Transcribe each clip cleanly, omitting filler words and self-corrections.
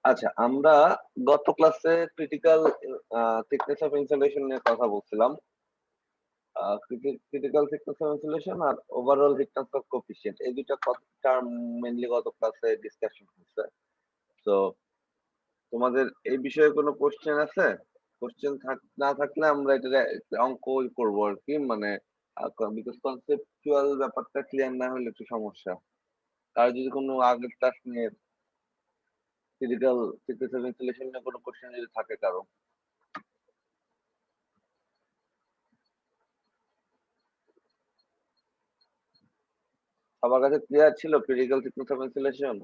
আচ্ছা, আমরা গত ক্লাসে ক্রিটিক্যাল থিকনেস অফ ইনসুলেশন নিয়ে কথা বলছিলাম। ক্রিটিক্যাল থিকনেস অফ ইনসুলেশন আর ওভারঅল থিকনেস অফ কোএফিসিয়েন্ট এই দুইটা টার্ম মেইনলি গত ক্লাসে ডিসকাশন হয়েছে। তো তোমাদের এই বিষয়ে কোনো কোশ্চেন আছে? কোশ্চেন না থাকলে আমরা এটা অঙ্ক করবো আর কি, মানে বিকজ কনসেপচুয়াল ব্যাপারটা ক্লিয়ার না হলে একটু সমস্যা। আর যদি কোনো আগের ক্লাস নিয়ে ক্রিটিক্যাল থিকনেস অফ ইনসুলেশন নিয়ে কোনো কোশ্চেন যদি থাকে কারো, সবার কাছে ক্লিয়ার ছিল ক্রিটিক্যাল থিকনেস অফ ইনসুলেশন?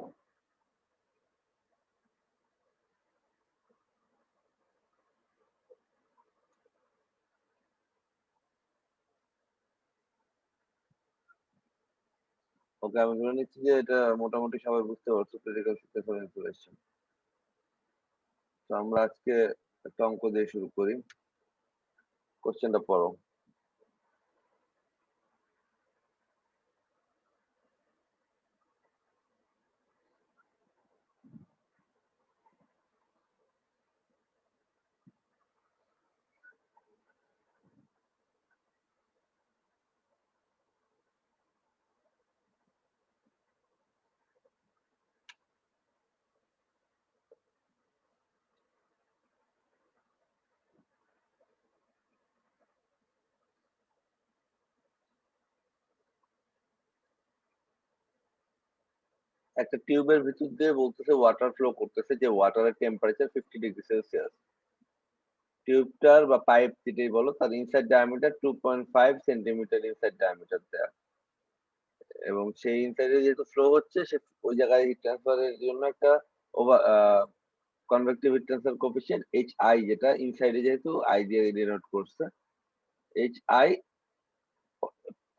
ওকে, আমি ধরে নিচ্ছি যে এটা মোটামুটি সবাই বুঝতে পারছো ক্রিটিক্যাল থিকনেস অফ ইনসুলেশন। তো আমরা আজকে একটা অঙ্ক দিয়ে শুরু করি। কোশ্চেনটা পড়ো। একটা টিউবের ভিতর দিয়ে বলতেছে ওয়াটার ফ্লো করতেছে, যে ওয়াটারের টেম্পারেচার 50°C। টিউবটার বা পাইপ যেটাই বলো তার inside diameter 2.5 centimetre inside diameter দেয়া, এবং সেই ইনসাইডে যেহেতু ফ্লো হচ্ছে সে ওই জায়গায় হিট ট্রান্সফারের জন্য একটা over convective heat transfer coefficient H I, যেটা ইনসাইডে যেহেতু আই দিয়ে ডিনোট করছে, H I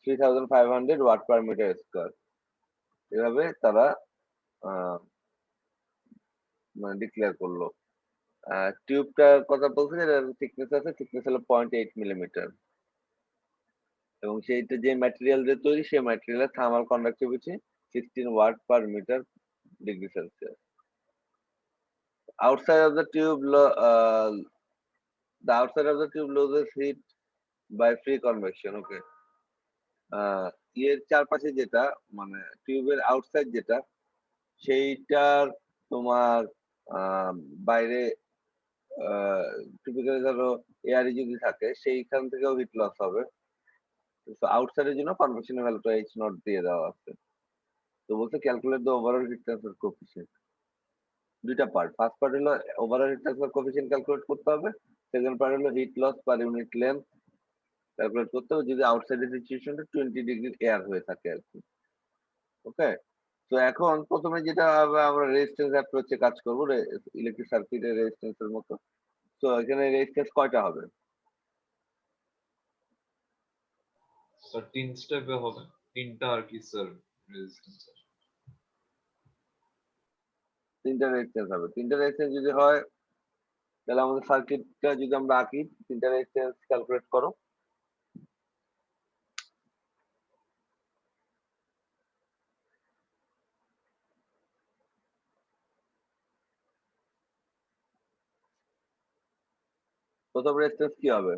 3500 watt per metre square. এভাবে তারা মানে ডিক্লেয়ার করলো। টিউবটার কথা বলছে যে থিকনেস আছে, থিকনেস হলো 0.8 মিলিমিটার, এবং সেইটা যে ম্যাটেরিয়াল দিয়ে তৈরি সেই ম্যাটেরিয়ালের thermal conductivity 16 watt per metre degree Celsius. Outside of the tube, the outside of the tube loses heat by free convection. Okay. এর চারপাশে যেটা মানে টিউবের আউটসাইড যেটা, সেইটার তোমার বাইরে টিপিক্যালি ধরো এয়ারে যদি থাকে সেইখান থেকেও হিট লস হবে। আউটসাইডের জন্য কনভেকশনের ভ্যালুটা এইচ নট দিয়ে দেওয়া আছে। তো বলতে calculate the overall heat transfer coefficient. দুইটা পার্ট, ফার্স্ট পার্ট হলো overall heat transfer coefficient calculate করতে হবে, সেকেন্ড পার্ট হলো heat loss per unit length calculate করতে হবে যদি আউটসাইডের সিচুয়েশনটা 20 ডিগ্রি এয়ার হয়ে থাকে আর কি। ওকে, তো এখন প্রথমে যেটা আমরা রেজিস্ট্যান্স অ্যাপ্রোচে কাজ করবো, ইলেকট্রিক সার্কিটের রেজিস্ট্যান্সের মতো। তো এখানে রেজিস্ট্যান্স কয়টা হবে? স্যার 3 স্টেপে হবে, 3টা আর কি স্যার রেজিস্ট্যান্স। তিনটা রেজিস্ট্যান্স হবে। তিনটা রেজিস্ট্যান্স যদি হয় তাহলে আমাদের সার্কিটটা যদি আমরা আঁকি, তিনটা রেজিস্ট্যান্স ক্যালকুলেট করো। প্রথম রেজিস্ট্যান্স কি হবে?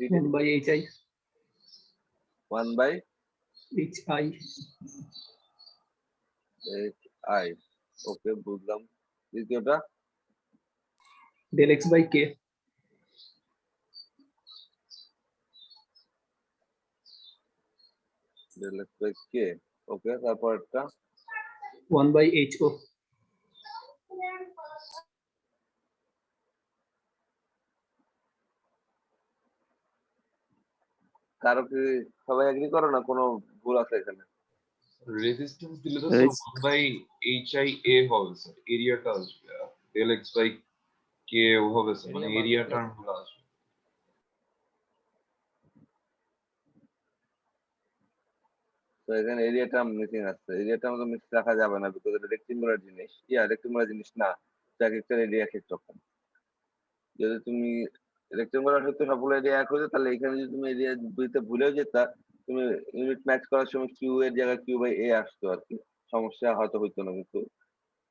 1/hi 1/hi। ওকে, বুঝলাম। দ্বিতীয়টা? del x/k del x/k। ওকে, তারপরটা? 1/ho কারো কি সবাই এগ্রি করো না কোনো ভুল আছে এখানে? রেজিস্ট্যান্স দিলে তো স্যার 1/hia হবে স্যার, এরিয়াটা আসবে, আর del x/k হবে স্যার, মানে এরিয়া টার্ম গুলো আসবে। তো এখানে এরিয়া টার্ম মিসিং আছে। এরিয়া টার্ম তো মিস রাখা যাবে না, বিকজ এটা রেক্টেঙ্গুলার জিনিস। রেক্টেঙ্গুলার জিনিস না, এক একটা এরিয়া এক এক রকম। যদি তুমি রেক্টেঙ্গুলার হতে সবগুলো এরিয়া এক হতো, তাহলে এখানে যদি তুমি এরিয়া দিতে ভুলেও যেতা, তুমি ইউনিট ম্যাচ করার সময় কিউ এর জায়গায় কিউ বাই এ আসতো আর কি। সমস্যা হয়তো হইতো না, কিন্তু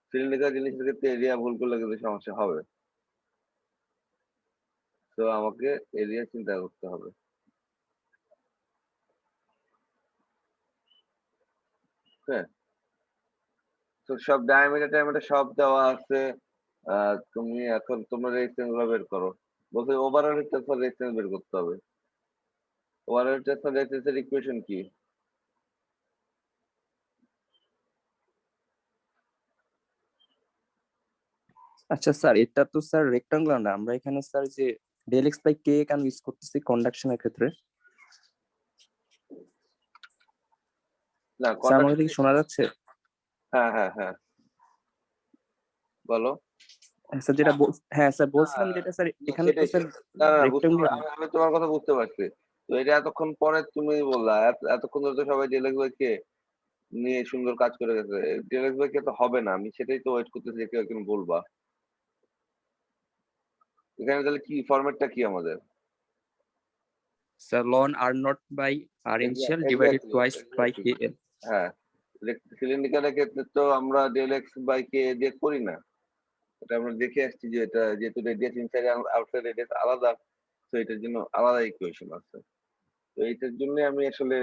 সিলিন্ড্রিক্যাল জিনিসের ক্ষেত্রে এরিয়া ভুল করলে কিন্তু সমস্যা হবে। তো আমাকে এরিয়া চিন্তা করতে হবে। হ্যাঁ, তো সব ডায়ামিটার সব দেওয়া আছে। তুমি এখন তোমার রেজিস্ট্যান্স গুলো বের করো। বলছে ওভারঅল রেজিস্ট্যান্স ফর রেজিস্ট্যান্স বের করতে হবে। ওভারঅল রেজিস্ট্যান্স ফর রেজিস্ট্যান্স এর ইকুয়েশন কি? আচ্ছা স্যার, এটা তো স্যার রেক্টাঙ্গুলার না, আমরা এখানে স্যার যে ডেল এক্স বাই কে কেন ইউজ করতেছি কন্ডাকশনের ক্ষেত্রে? না, স্যার আমাকে কন্ডাকশন। কি শোনা যাচ্ছে? হ্যাঁ, বলো। স্যার যেটা হ্যাঁ স্যার বলছিলাম, যেটা স্যার এখানে তো সেটাই স্যার না, বুঝতে রেক্টাঙ্গুলার। আমি তোমার কথা বুঝতে পারছি। তো এটা এতক্ষণ পরে তুমি বললা, এতক্ষণ ধরে তো সবাই ডিএলএক্স বাই কে নিয়ে সুন্দর কাজ করে গেছে। ডিএলএক্স বাই কে তো হবে না, আমি সেটাই তো ওয়েট করতেছি যে কেউ একজন বলবা। এখানে তাহলে কি ফরম্যাটটা কি আমাদের? Sir ln r naught by r initial divided exactly, twice by K L. হ্যাঁ, সিলিন্ড্রিক্যালের ক্ষেত্রে তো আমরা ডিএলএক্স বাই কে দিয়ে করি না। এটা আমরা দেখে আসছি যে এটা যেহেতু রেডিয়াস ইনসাইড আউটসাইড রেডিয়াস আলাদা, তো এটার জন্য আলাদা ইকুয়েশন আছে। তো এইটার জন্য আমি আসলে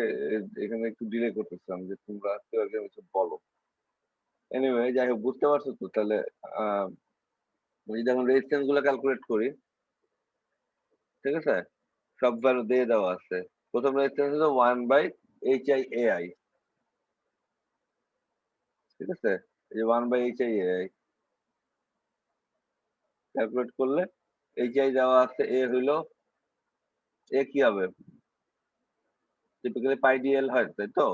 এখানে একটু ডিলে করতেছিলাম যে তোমরা কেউ একজন কিছু বলো। এনিওয়ে, যাই হোক, বুঝতে পারছো তো তাহলে। আহ যদি এখন রেজিস্ট্যান্স গুলো ক্যালকুলেট করি, ঠিক আছে, সব ভ্যালু দিয়ে দেওয়া আছে। প্রথম রেজিস্ট্যান্স হলো 1/HIAI, ঠিক আছে। এই যে 1/HIAI ক্যালকুলেট করলে HI দেওয়া আছে, এ হইলো, এ কি হবে? টিপিক্যালি পাই ডি এল হয়, তাই তো?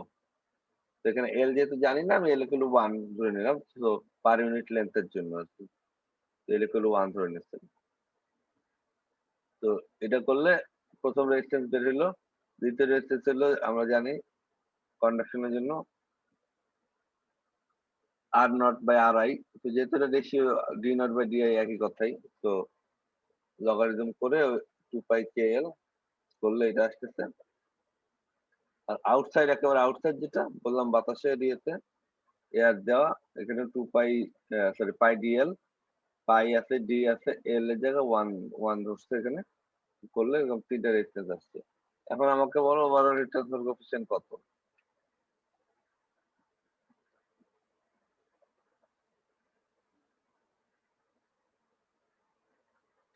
তো এখানে এল যেহেতু জানি না, আমি এল ইকুয়াল 1 ধরে নিলাম, তো পার ইউনিট লেন্থের জন্য আর কি। তো এল ইকুয়াল 1 ধরে নিচ্ছি। তো এটা করলে প্রথম রেজিস্ট্যান্স বের হলো। দ্বিতীয় রেজিস্ট্যান্স হলো আমরা জানি কন্ডাকশনের জন্য R naught by R I. তো যেহেতু এটা ratio D naught by D I একই কথাই, তো লগারিদম করে 2πkl করলে এটা আসতেছে। আর আউটসাইড, একেবারে আউটসাইড যেটা বললাম বাতাসের ইয়েতে এয়ার দেওয়া, এখানে 2π, সরি পাই ডিএল, পাই আছে, ডি আছে, এল এর জায়গায় 1 ধরছে এখানে। করলে এরকম 3টা রেজিস্ট্যান্স আসছে। এখন আমাকে বলো ওভারঅল হিট ট্রান্সফার কোএফিসিয়েন্ট কত?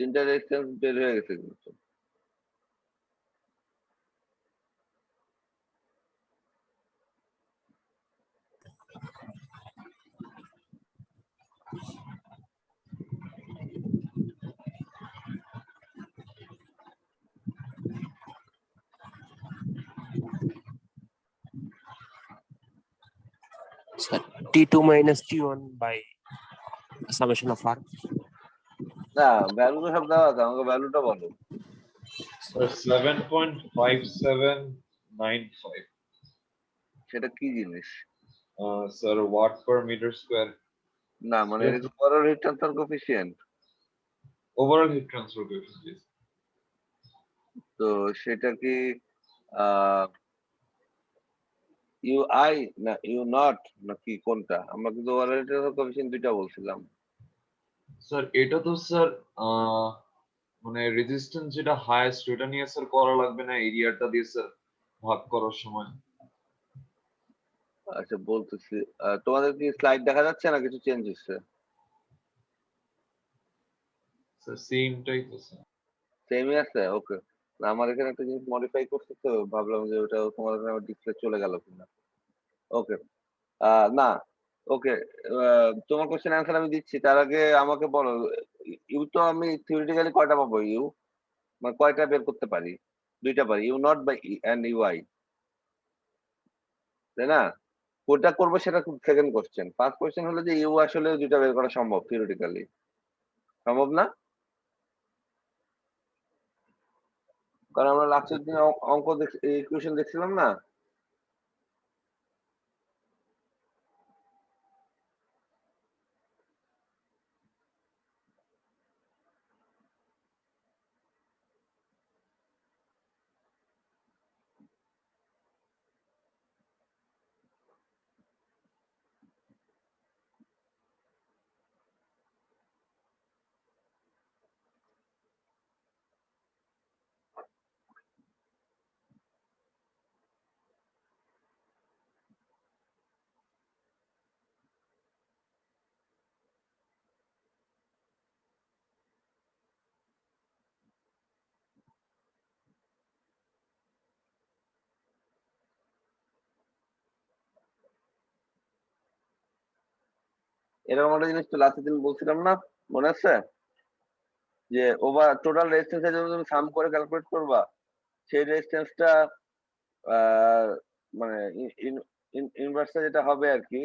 তিনটা রেজিস্ট্যান্স বের হয়ে গেছে কিন্তু। Sir, T2 minus T1 by summation of R. না, ভ্যালু তো সব দেওয়া আছে, আমাকে ভ্যালুটা বলো। Sir, 7.5795. সেটা কি জিনিস? Sir, watt per meter square. না, মানে এটা কি overall heat transfer coefficient? Overall heat transfer coefficient. তো সেটা কি আহ ইউ আই না ইউ নট নাকি কোনটা? আমরা কিন্তু ওভারঅল হিট ট্রান্সফার কোএফিসিয়েন্ট দুইটা বলছিলাম। স্যার এটা তো স্যার মানে রেজিস্ট্যান্স যেটা হাইয়েস্ট ওটা নিয়ে স্যার করা লাগবে না, এরিয়াটা দিয়ে স্যার ভাগ করার সময়? আচ্ছা, বলতেছি। তোমাদের কি স্লাইড দেখা যাচ্ছে না কিছু চেঞ্জ হচ্ছে? স্যার সেমটাই তো স্যার। সেমই আছে, ওকে। আমার এখানে একটা জিনিস মডিফাই করছে, তো ভাবলাম যে ওটা তোমার এখানে ডিসপ্লে চলে গেল কিনা। ওকে, না, ওকে। তোমার কোশ্চেন অ্যান্সার আমি দিচ্ছি, তার আগে আমাকে বলো, ইউ তো আমি থিওরিটিক্যালি কয়টা পাবো? ইউ মানে কয়টা বের করতে পারি? দুইটা পারি, U naught by and U I, তাই না? কোনটা করবো সেটা খুব সেকেন্ড কোশ্চেন। ফার্স্ট কোশ্চেন হলো যে ইউ আসলে দুইটা বের করা সম্ভব থিওরিটিক্যালি, সম্ভব না? কারণ আমরা লাস্টের দিন অঙ্ক ইকুয়েশন দেখছিলাম না? এরকম একটা জিনিস তো লাস্টের দিন বলছিলাম না, মনে আছে? যে ওভার টোটাল রেজিস্ট্যান্স যখন তুমি সাম করে ক্যালকুলেট করবা, সেই রেজিস্ট্যান্সটা মানে ইনভার্সটা যেটা হবে আর কি,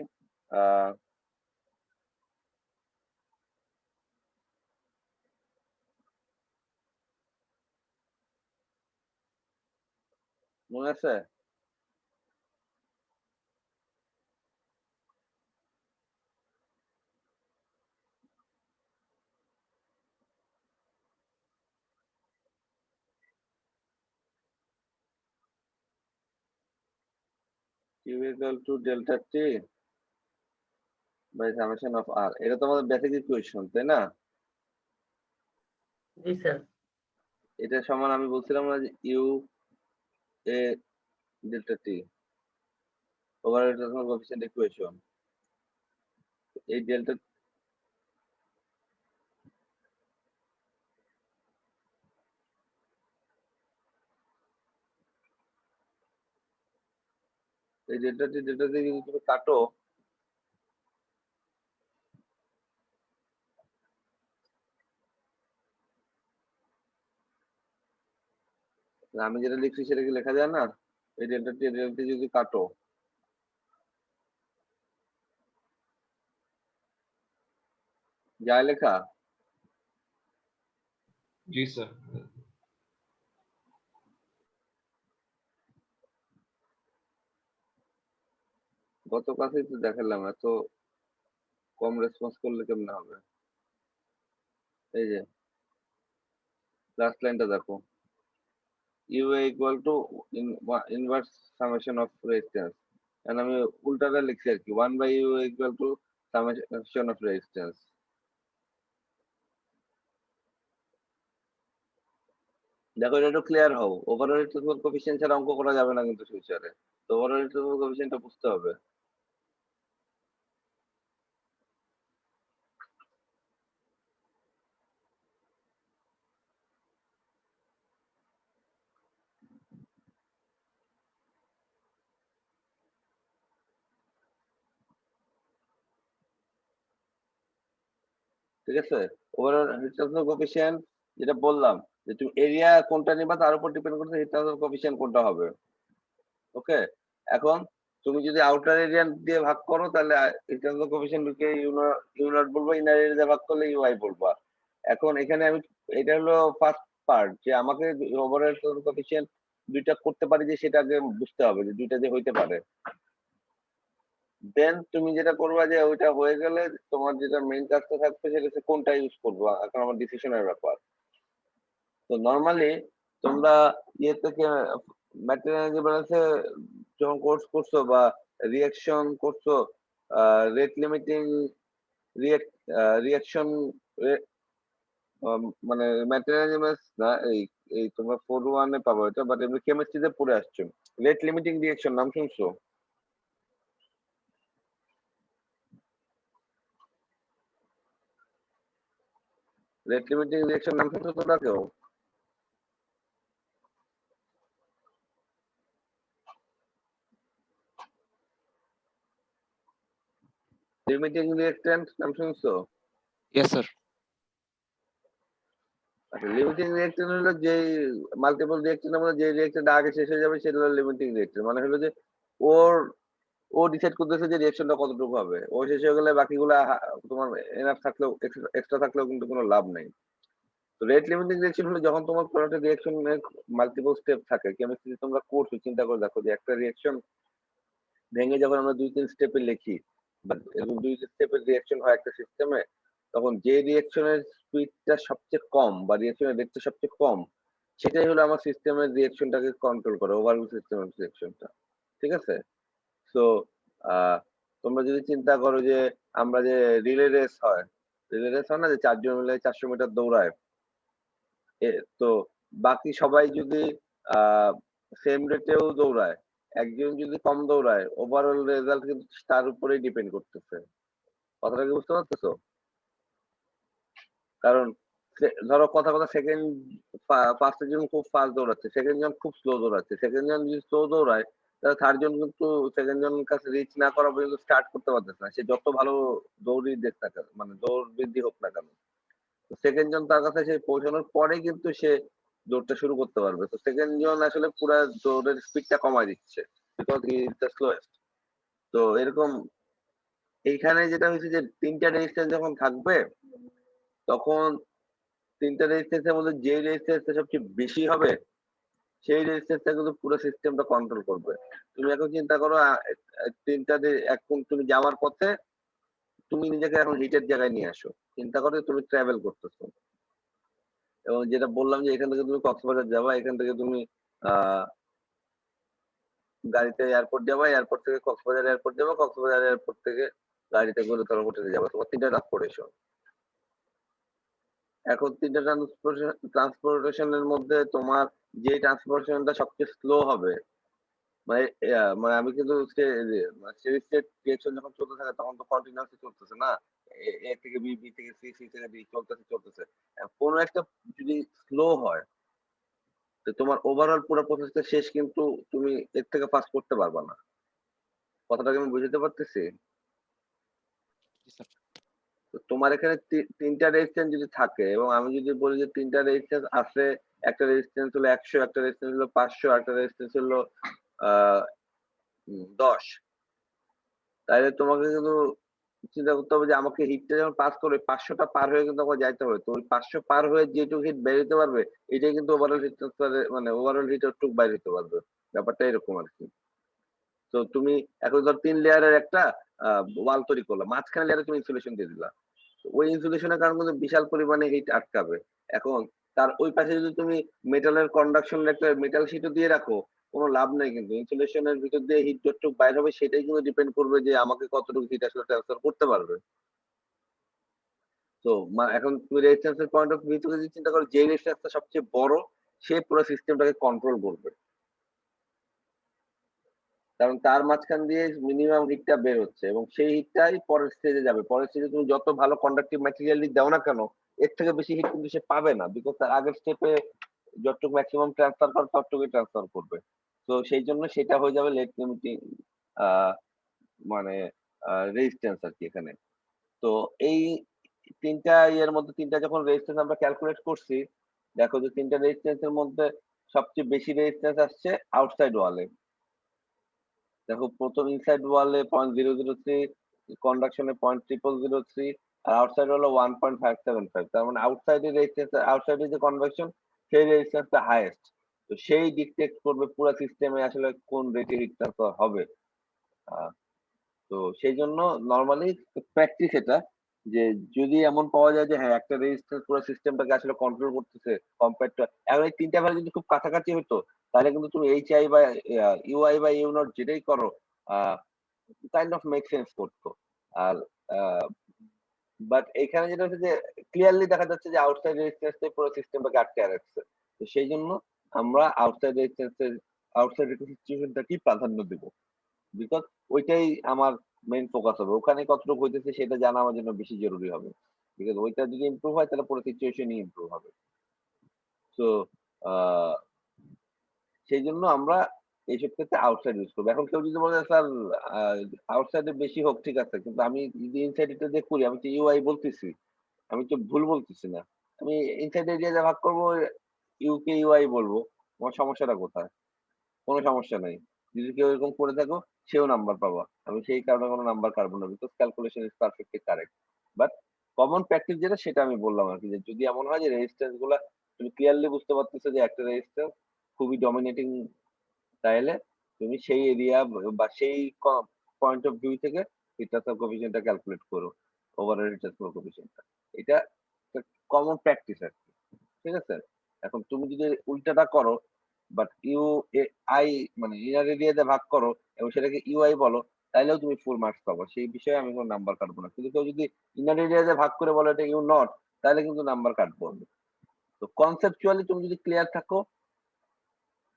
মনে আছে? Q equal to delta T by summation of R, এটা তো আমাদের বেসিক ইকুয়েশন, তাই না? জি স্যার। এটা সমান আমি বলছিলাম না যে U A delta T over rotational coefficient equation. এই ডেল্টা ডেল্টা টি যদি তুমি কাটো, আমি যেটা লিখছি সেটা কি লেখা যায় না? এই ডেল্টা টি যদি কাটো, যায় লেখা? জি স্যার। গত ক্লাসেই তো দেখালাম, এত কম রেসপন্স করলে কেমনে হবে? এই যে লাস্ট লাইনটা দেখো, U equal to inverse summation of resistance, and আমি উল্টাটা লিখছি আর কি, 1 by U equal to summation of resistance. দেখো এটা একটু ক্লিয়ার হও, ওভারঅল রিলেটিভ কোএফিসিয়েন্ট ছাড়া অঙ্ক করা যাবে না কিন্তু ফিউচারে, তো ওভারঅল রিলেটিভ কোএফিসিয়েন্টটা বুঝতে হবে। ঠিক আছে? ওভারঅল হিট ট্রান্সফার কোএফিসিয়েন্ট যেটা বললাম, যে তুমি এরিয়া কোনটা নিবা তার উপর ডিপেন্ড করছে হিট ট্রান্সফার কোএফিসিয়েন্ট কোনটা হবে। ওকে, এখন তুমি যদি আউটার এরিয়া দিয়ে ভাগ করো তাহলে হিট ট্রান্সফার কোএফিসিয়েন্টকে ইউ নট বলবো, ইনার এরিয়া দিয়ে ভাগ করলে ইউআই বলবা। এখন এখানে আমি, এটা হলো ফার্স্ট পার্ট, যে আমাকে ওভারঅল কোএফিসিয়েন্ট দুইটা করতে পারি যে সেটা আগে বুঝতে হবে যে দুইটা যে হইতে পারে। দেন তুমি যেটা করবা যে ওইটা হয়ে গেলে তোমার যেটা মেইন কাজটা থাকবে সেটা হচ্ছে কোনটা ইউজ করবো, এখন আমার ডিসিশনের ব্যাপার। তো নর্মালি তোমরা ইয়ে থেকে ম্যাটেরিয়াল ব্যালেন্সে যখন কোর্স করছো বা রিয়াকশন করছো, রেট লিমিটিং রিয়াকশন, মানে ম্যাটেরিয়াল ব্যালেন্স না, এই এই তোমরা 4-1 পাবো এটা, বাট এমনি কেমিস্ট্রিতে পড়ে আসছো। রেট লিমিটিং রিয়াকশন নাম শুনছো? রেট লিমিটিং রিয়াকশন নাম শুনছো তোমরা কেউ? লিমিটিং রিঅ্যাকট্যান্ট নাম শুনছো? Yes, sir. আচ্ছা, লিমিটিং রিঅ্যাকট্যান্ট হলো যে মাল্টিপল রিঅ্যাকশনের মধ্যে যে রিঅ্যাকশনটা আগে শেষ হয়ে যাবে সেটা হলো লিমিটিং রিঅ্যাকশন। মানে হলো যে ওর ও ডিসাইড করতেছে যে রিঅ্যাকশনটা কতটুকু হবে, ও শেষ হয়ে গেলে বাকিগুলা তোমার এনাফ থাকলেও এক্সট্রা থাকলেও কিন্তু কোনো লাভ নেই। তো রেট লিমিটিং রিঅ্যাকশন হলো যখন তোমার কোনো একটা রিঅ্যাকশনের মাল্টিপল স্টেপ থাকে। কেমিস্ট্রি তোমরা করছো, চিন্তা করে দেখো যে একটা রিঅ্যাকশন ভেঙে যখন আমরা 2-3 স্টেপে লিখি বা এরকম 2 স্টেপের রিঅ্যাকশন হয় একটা সিস্টেমে, তখন যে রিঅ্যাকশনের স্পিডটা সবচেয়ে কম বা রিঅ্যাকশনের রেটটা সবচেয়ে কম, সেটাই হলো আমার সিস্টেমের রিঅ্যাকশনটাকে কন্ট্রোল করে, ওভারঅল সিস্টেমের রিঅ্যাকশনটা। ঠিক আছে? সো তোমরা যদি চিন্তা করো যে আমরা যে রিলে রেস হয়, রিলে রেস হয় না যে 4 জন মিলে 400 মিটার দৌড়ায়, তো বাকি সবাই যদি সেম রেটেও দৌড়ায়, একজন যদি কম দৌড়ায়, ওভারঅল রেজাল্ট কিন্তু তার উপরেই ডিপেন্ড করতেছে। কথাটা কি বুঝতে পারতেছো? কারণ ধরো কথা কথা সেকেন্ড, ফার্স্ট জন খুব ফাস্ট দৌড়াচ্ছে, সেকেন্ড জন খুব স্লো দৌড়াচ্ছে, সেকেন্ড জন যদি স্লো দৌড়ায় তাহলে থার্ড জন কিন্তু সেকেন্ড জনের কাছে রিচ না করা পর্যন্ত স্টার্ট করতে পারতেছে না, সে যত ভালো দৌড়ই দেখ না কেন, মানে দৌড় বৃদ্ধি হোক না কেন। সেকেন্ড জন তার কাছে সে পৌঁছানোর পরে কিন্তু সে দৌড়টা শুরু করতে পারবে। তো সেকেন্ড জন আসলে পুরো দৌড়ের স্পিডটা কমায় দিচ্ছে, because he is the slowest. তো এরকম এইখানে যেটা হয়েছে যে 3টা রেজিস্ট্যান্স যখন থাকবে, তখন 3টা রেজিস্ট্যান্সের মধ্যে যে রেজিস্ট্যান্সটা সবচেয়ে বেশি হবে সেই রেজিস্ট্যান্সটা কিন্তু পুরো সিস্টেমটা কন্ট্রোল করবে। তুমি এখন চিন্তা করো 3টা এখন তুমি যাওয়ার পথে তুমি নিজেকে এখন হিটের জায়গায় নিয়ে আসো। চিন্তা করো তুমি ট্রাভেল করতেছো, এবং যেটা বললাম যে এখান থেকে তুমি কক্সবাজার যাবা, এখান থেকে তুমি আহ গাড়িতে এয়ারপোর্ট যাবা, এয়ারপোর্ট থেকে কক্সবাজার এয়ারপোর্ট যাবা, কক্সবাজার এয়ারপোর্ট থেকে গাড়িতে করে তোমার হোটেলে যাবা। তোমার 3টা ট্রান্সপোর্টেশন। এখন 3টা ট্রান্সপোর্টেশনের মধ্যে তোমার যে ট্রান্সপোর্টেশনটা সবচেয়ে স্লো হবে, মানে মানে আমি কিন্তু স্টেডি স্টেট রিঅ্যাকশন যখন চলতে থাকে তখন তো কন্টিনিউয়াসলি চলতেছে না, এ থেকে বি, বি থেকে সি, সি থেকে ডি চলতেছে। কোনো একটা যদি স্লো হয়, তো তোমার ওভারঅল পুরো প্রসেসটা শেষ কিন্তু তুমি এর থেকে ফাস্ট করতে পারবা না। কথাটাকে আমি বুঝতে পারতেছি? তো তোমার এখানে 3টা রেজিস্ট্যান্স যদি থাকে, এবং আমি যদি বলি যে 3টা রেজিস্ট্যান্স আছে, একটা রেজিস্ট্যান্স হলো 100, একটা রেজিস্ট্যান্স হলো 500, একটা রেজিস্ট্যান্স হলো 10, তাহলে তোমাকে কিন্তু চিন্তা করতে হবে যে আমাকে হিটটা যখন পাস করে 500টা পার হয়ে কিন্তু আমাকে যাইতে হবে। তো ওই 500 পার হয়ে যেটুকু হিট বের হতে পারবে, এটাই কিন্তু ওভারঅল হিট ট্রান্সফার, মানে ওভারঅল হিট টুক বাইর হতে পারবে। ব্যাপারটা এরকম আর কি। তো তুমি এখন ধর 3 লেয়ারের একটা ওয়াল তৈরি করলা, মাঝখানে লেয়ারে তুমি ইনসুলেশন দিয়ে দিলা। ওই ইনসুলেশনের কারণে কিন্তু বিশাল পরিমাণে হিট আটকাবে। এখন তার ওই পাশে যদি তুমি মেটালের কন্ডাকশন একটা মেটাল শিটও দিয়ে রাখো, কোনো লাভ নেই কিন্তু। ইনসুলেশনের ভিতর দিয়ে হিট যতটুকু বাইর হবে সেটাই কিন্তু ডিপেন্ড করবে যে আমাকে কতটুকু হিট আসলে ট্রান্সফার করতে পারবে। তো এখন তুমি রেজিস্ট্যান্স এর পয়েন্ট অফ ভিউ থেকে যদি চিন্তা করো, যে রেজিস্ট্যান্সটা সবচেয়ে বড় সে পুরো সিস্টেমটাকে কন্ট্রোল করবে, কারণ তার মাঝখান দিয়ে মিনিমাম হিটটা বের হচ্ছে, এবং সেই হিটটাই পরের স্টেজে যাবে। পরের স্টেজে তুমি যত ভালো কন্ডাক্টিভ ম্যাটেরিয়াল দাও না কেন, এর থেকে বেশি হিট কিন্তু সে পাবে না, বিকজ তার আগের স্টেপে যতটুকু ম্যাক্সিমাম ট্রান্সফার করে ততটুকুই ট্রান্সফার করবে। তো সেই জন্য সেটা হয়ে যাবে লেট লিমিটিং মানে রেজিস্ট্যান্স আর কি এখানে। তো এই 3টা ইয়ের মধ্যে 3টা যখন রেজিস্ট্যান্স আমরা ক্যালকুলেট করছি, দেখো যে 3টা রেজিস্ট্যান্স এর মধ্যে সবচেয়ে বেশি রেজিস্ট্যান্স আসছে আউটসাইড ওয়ালে। দেখো প্রথম ইনসাইড ওয়ালে 0.003, কন্ডাকশনে 0.0003, আর আউটসাইড হলো 1.575। তার মানে আউটসাইডের রেজিস্ট্যান্স, আউটসাইডের যে কনভেকশন সেই রেজিস্ট্যান্সটা হাইয়েস্ট। তো সেই ডিকটেক্ট করবে পুরো সিস্টেমে আসলে কোন রেটে হিট ট্রান্সফার হবে। আহ, তো সেই জন্য নর্মালি প্র্যাকটিস এটা, যে যদি এমন পাওয়া যায় যে হ্যাঁ একটা রেজিস্ট্যান্স পুরো সিস্টেমটাকে আসলে কন্ট্রোল করতেছে কম্পেয়ার টু, এখন এই 3টা ভ্যালু যদি খুব কাছাকাছি হতো, তাহলে কিন্তু তুমি এইচআই বা ইউআই বা ইউ নট যেটাই করো কাইন্ড অফ মেক সেন্স করতো। আর বাট এখানে যেটা হচ্ছে যে ক্লিয়ারলি দেখা যাচ্ছে যে আউটসাইড রেজিস্ট্যান্স পুরো সিস্টেমটাকে আটকে রাখছে। তো সেই জন্য আমরা আউটসাইড রেজিস্ট্যান্সের আউটসাইড সিচুয়েশনটাকেই প্রাধান্য দেবো, বিকজ ওইটাই আমার মেইন ফোকাস হবে। ওখানে কতটুকু হইতেছে সেটা জানা আমার জন্য বেশি জরুরি হবে, বিকজ ওইটা যদি ইমপ্রুভ হয় তাহলে পুরো সিচুয়েশনই ইমপ্রুভ হবে। তো সেই জন্য আমরা এইসব ক্ষেত্রে আউটসাইড ইউজ করবো। এখন কেউ যদি বলে স্যার আউটসাইডে বেশি হোক, ঠিক আছে, কিন্তু আমি যদি ইনসাইড এটা দিয়ে করি, আমি তো ইউআই বলতেছি, আমি তো ভুল বলতেছি না। আমি ইনসাইড এরিয়া ভাগ করবো, ইউকে ইউআই বলবো, তোমার সমস্যাটা কোথায়? কোনো সমস্যা নাই। যদি কেউ এরকম করে থাকো, সেও নাম্বার পাবা। আমি সেই কারণে কোনো নাম্বার কাটবো না, because calculation is perfectly correct. But common practice যেটা সেটা আমি বললাম আর কি, যে যদি এমন হয় যে রেজিস্ট্যান্স গুলা তুমি ক্লিয়ারলি বুঝতে পারতেছো যে একটা রেজিস্ট্যান্স খুবই ডমিনেটিং, তাহলে তুমি সেই এরিয়া বা সেই পয়েন্ট অফ ভিউ থেকে হিট ট্রান্সফার কোএফিসিয়েন্টটা ক্যালকুলেট করো, ওভারঅল হিট ট্রান্সফার কোএফিসিয়েন্টটা। এটা কমন প্র্যাকটিস আর কি, ঠিক আছে? এখন তুমি যদি উল্টাটা করো, বাট ইউ আই মানে ইনার এরিয়াতে ভাগ করো এবং সেটাকে ইউআই বলো, তাইলেও তুমি ফুল মার্কস পাবো, সেই বিষয়ে আমি কোনো নাম্বার কাটবো না। কিন্তু কেউ যদি ইনার এরিয়াতে ভাগ করে বলো এটা ইউ নট, তাহলে কিন্তু নাম্বার কাটবো আমি। তো কনসেপচুয়ালি তুমি যদি ক্লিয়ার থাকো,